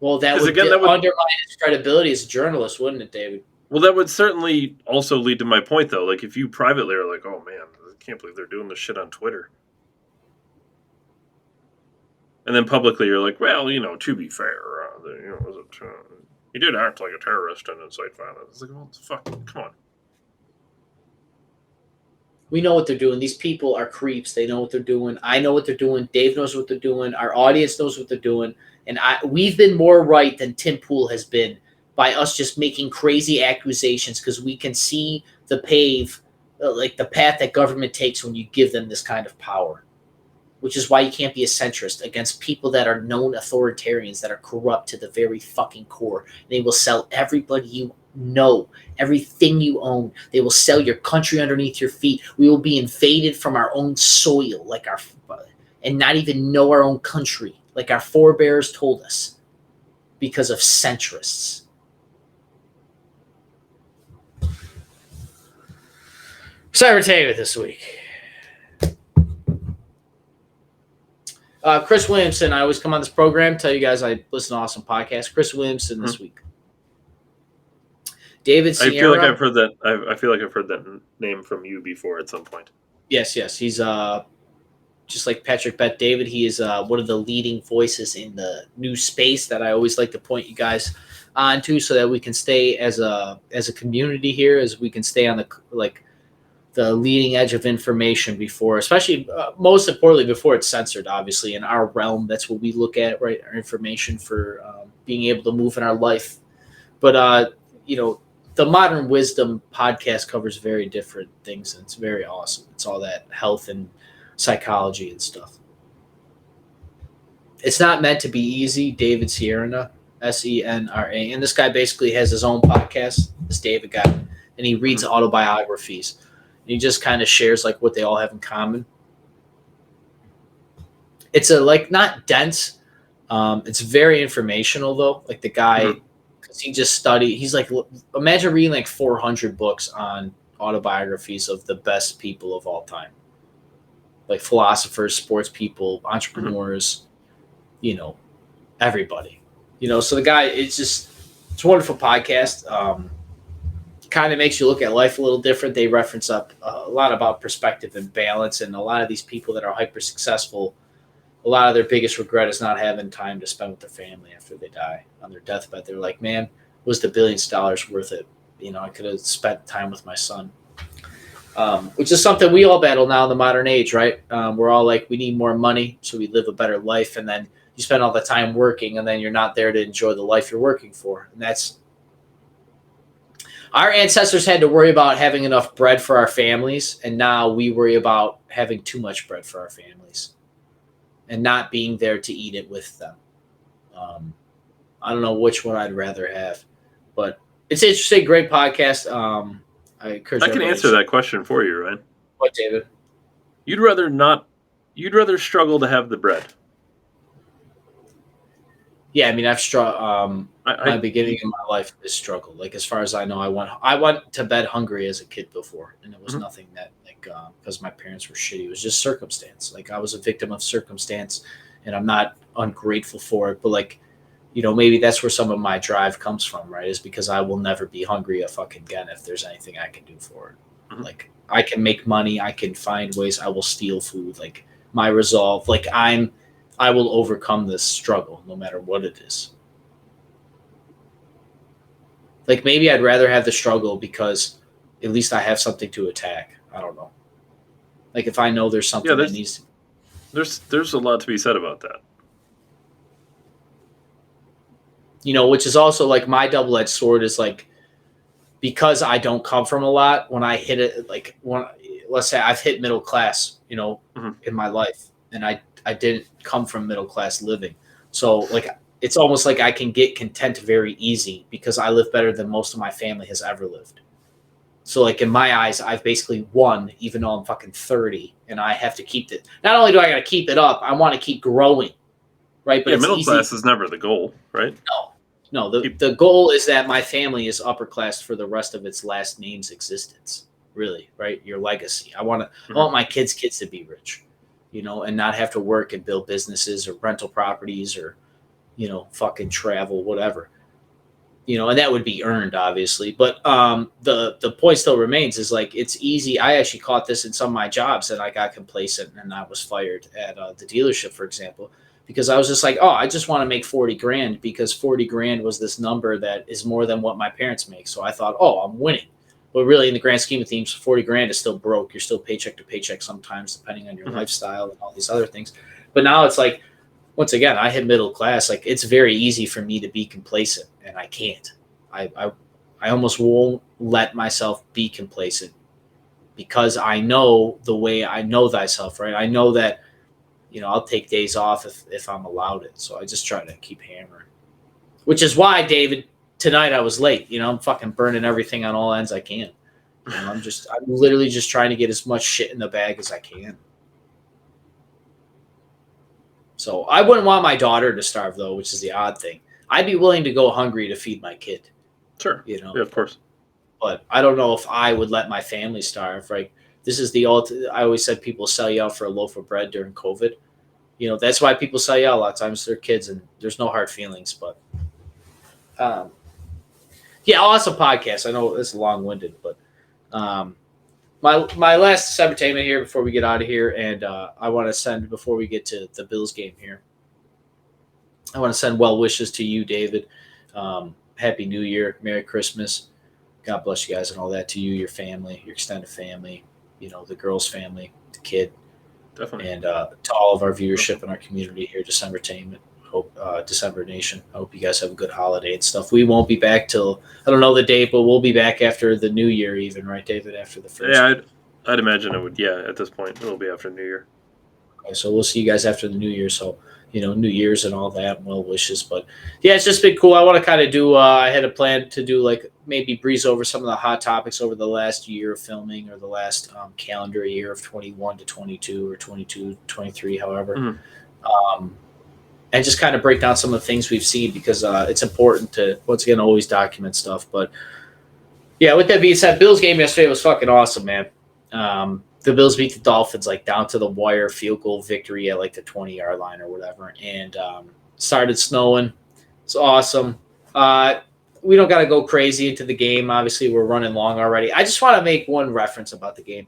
B: Well, that would undermine his credibility as a journalist, wouldn't it, David?
A: Well, that would certainly also lead to my point, though. Like, if you privately are like, oh, man, I can't believe they're doing this shit on Twitter. And then publicly you're like, well, you know, to be fair, he did act like a terrorist and incite violence. It's like, well, fuck, come on.
B: We know what they're doing. These people are creeps. They know what they're doing. I know what they're doing. Dave knows what they're doing. Our audience knows what they're doing. And we've been more right than Tim Pool has been by us just making crazy accusations because we can see the path that government takes when you give them this kind of power, which is why you can't be a centrist against people that are known authoritarians that are corrupt to the very fucking core. They will sell everybody you know, everything you own. They will sell your country underneath your feet. We will be invaded from our own soil, and not even know our own country, like our forebears told us, because of centrists. Cybertainment this week. Chris Williamson, I always come on this program, tell you guys I listen to awesome podcasts. Chris Williamson this week. David Sierra.
A: I feel like I've heard that. I feel like I've heard that name from you before at some point.
B: Yes. He's just like Patrick Bet David. He is one of the leading voices in the new space that I always like to point you guys onto, so that we can stay as a community here, as we can stay on the leading edge of information before, especially most importantly, before it's censored, obviously, in our realm. That's what we look at, right? Our information for being able to move in our life. But, the Modern Wisdom podcast covers very different things, and it's very awesome. It's all that health and psychology and stuff. It's not meant to be easy. David Sierra, Senra. And this guy basically has his own podcast, this David guy, and he reads autobiographies. He just kind of shares like what they all have in common. It's not dense. It's very informational though. Like the guy, because he just studied. He's like, imagine reading like 400 books on autobiographies of the best people of all time, like philosophers, sports people, entrepreneurs. Everybody. So the guy, it's a wonderful podcast. Kind of makes you look at life a little different. They reference up a lot about perspective and balance, and a lot of these people that are hyper successful, a lot of their biggest regret is not having time to spend with their family after they die on their deathbed. They're like, man, was the billions of dollars worth it? I could have spent time with my son, which is something we all battle now in the modern age, right? We're all like, we need more money so we live a better life, and then you spend all the time working, and then you're not there to enjoy the life you're working for, and that's. Our ancestors had to worry about having enough bread for our families, and now we worry about having too much bread for our families. and not being there to eat it with them. I don't know which one I'd rather have, but it's interesting. Great podcast. I encourage
A: I can
B: everybody
A: answer
B: to
A: that question for you, Ryan.
B: what, David?
A: You'd rather not. You'd rather struggle to have the bread.
B: Yeah, I mean, I've my
A: I
B: beginning of my life is struggle. Like as far as I know, I went to bed hungry as a kid before, and it was
A: Mhm.
B: nothing that like because my parents were shitty. It was just circumstance. Like I was a victim of circumstance, and I'm not ungrateful for it. But like, maybe that's where some of my drive comes from, right? Is because I will never be hungry a fucking again if there's anything I can do for it.
A: Mhm.
B: Like I can make money, I can find ways. I will steal food. Like my resolve. Like I will overcome this struggle no matter what it is. Like maybe I'd rather have the struggle because at least I have something to attack. I don't know. Like if I know there's
A: yeah,
B: something that needs to,
A: there's a lot to be said about that.
B: which is also like my double-edged sword is like because I don't come from a lot when I hit it like when let's say I've hit middle class,
A: Mhm.
B: in my life and I didn't come from middle class living. So like it's almost like I can get content very easy because I live better than most of my family has ever lived. So like in my eyes, I've basically won, even though I'm fucking 30, and I have to keep it. Not only do I got to keep it up, I want to keep growing, right? But
A: Yeah,
B: it's
A: middle
B: easy.
A: class is never the goal, right?
B: No, no. The
A: Keep,
B: the goal is that my family is upper class for the rest of its last name's existence. Really, right? Your legacy. I
A: mhm.
B: want my kids to be rich, and not have to work and build businesses or rental properties or fucking travel, whatever. And that would be earned obviously, but the point still remains is like it's easy. I actually caught this in some of my jobs that I got complacent and I was fired at the dealership, for example, because I was just like, oh, I just want to make 40 grand because 40 grand was this number that is more than what my parents make. So I thought, oh, I'm winning. But really, in the grand scheme of things, 40 grand is still broke. You're still paycheck to paycheck sometimes, depending on your
A: Mhm.
B: lifestyle and all these other things. But now it's like, once again, I hit middle class. Like it's very easy for me to be complacent, and I can't. I almost won't let myself be complacent because I know the way I know thyself, right? I know that I'll take days off if I'm allowed it. So I just try to keep hammering. Which is why, David, tonight I was late. I'm fucking burning everything on all ends I can. I'm literally just trying to get as much shit in the bag as I can. So I wouldn't want my daughter to starve though, which is the odd thing. I'd be willing to go hungry to feed my kid,
A: Sure.
B: you know.
A: Yeah, of course.
B: But I don't know if I would let my family starve. Like this is the old. I always said people sell you out for a loaf of bread during COVID. That's why people sell you out a lot of times. They're kids, and there's no hard feelings. But um, yeah, I'll have some podcasts. I know it's long winded, but um, my last entertainment here before we get out of here, and I want to send before we get to the Bills game here. I want to send well wishes to you, David. Happy New Year, Merry Christmas. God bless you guys and all that to you, your family, your extended family, the girl's family, the kid,
A: Definitely.
B: and to all of our viewership and our community here, December Entertainment. Hope December Nation. I hope you guys have a good holiday and stuff. We won't be back till I don't know the date, but we'll be back after the New Year, even right, David? After the
A: Yeah,
B: first.
A: I'd imagine it would. Yeah, at this point, it'll be after New Year.
B: Okay, so we'll see you guys after the New Year. So, New Year's and all that, and well wishes. But yeah, it's just been cool. I want to kind of do, I had a plan to do like maybe breeze over some of the hot topics over the last year of filming or the last calendar year of 21 to 22 or 22, 23, however.
A: Mhm.
B: Um, and just kind of break down some of the things we've seen because it's important to, once again, always document stuff. But yeah, with that being said, Bills game yesterday was fucking awesome, man. The Bills beat the Dolphins like down to the wire, field goal victory at like the 20-yard line or whatever, and started snowing. It's awesome. Uh, we don't got to go crazy into the game. Obviously, we're running long already. I just want to make one reference about the game.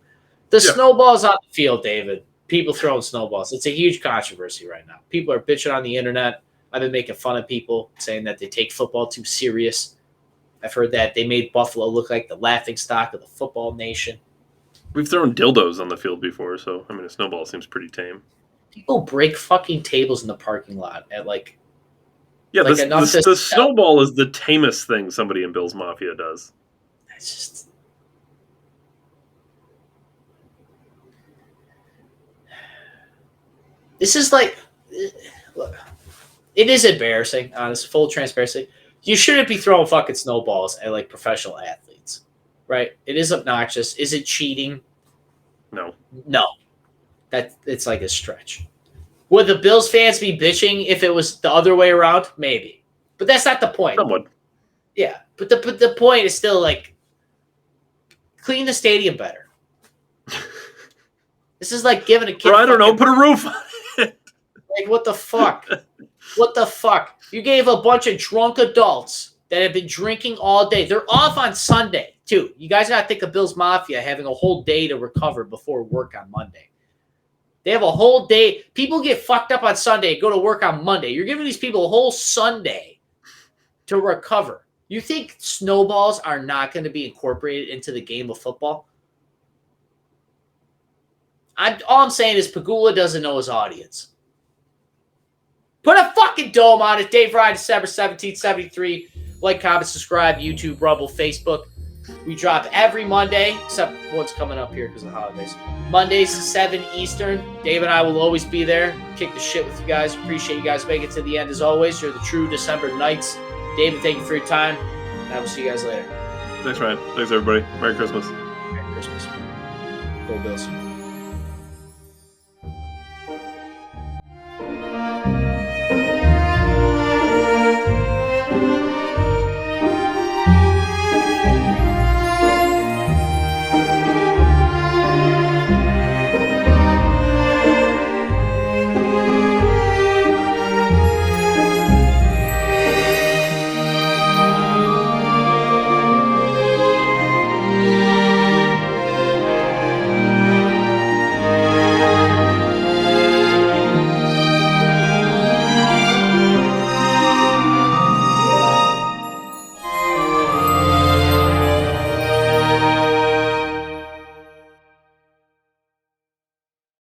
B: The
A: Yeah.
B: snowballs on the field, David. People throwing snowballs. It's a huge controversy right now. People are bitching on the internet. I've been making fun of people saying that they take football too serious. I've heard that they made Buffalo look like the laughing stock of the football nation.
A: We've thrown dildos on the field before, so I mean, a snowball seems pretty tame.
B: People break fucking tables in the parking lot at
A: Yeah,
B: like
A: this
B: enough
A: this
B: to
A: the
B: sell.
A: snowball is the tamest thing somebody in Bill's Mafia does.
B: It's just this is like look, it is embarrassing. Honest, full transparency. You shouldn't be throwing fucking snowballs at like professional athletes, right? It is obnoxious. Is it cheating?
A: No.
B: No. That it's like a stretch. Would the Bills fans be bitching if it was the other way around? Maybe, but that's not the point.
A: Someone.
B: Yeah, but the point is still like clean the stadium better. This is like giving a kid.
A: Bro, I don't know. Put a roof on it.
B: Like what the fuck? What the fuck? You gave a bunch of drunk adults that have been drinking all day. They're off on Sunday too. You guys gotta think of Bills Mafia having a whole day to recover before work on Monday. They have a whole day. People get fucked up on Sunday and go to work on Monday. You're giving these people a whole Sunday to recover. You think snowballs are not going to be incorporated into the game of football? All I'm saying is Pagula doesn't know his audience. Put a fucking dome on it. Dave Ryan, December 17th, 73. Like, comment, subscribe, YouTube, Rumble, Facebook. We drop every Monday, except what's coming up here because of the holidays. Mondays, 7 Eastern. Dave and I will always be there. Kick the shit with you guys. Appreciate you guys making it to the end as always. You're the true December Knights. David, thank you for your time. And I will see you guys later.
A: Thanks, Ryan. Thanks, everybody. Merry Christmas.
B: Merry Christmas. Go Bills.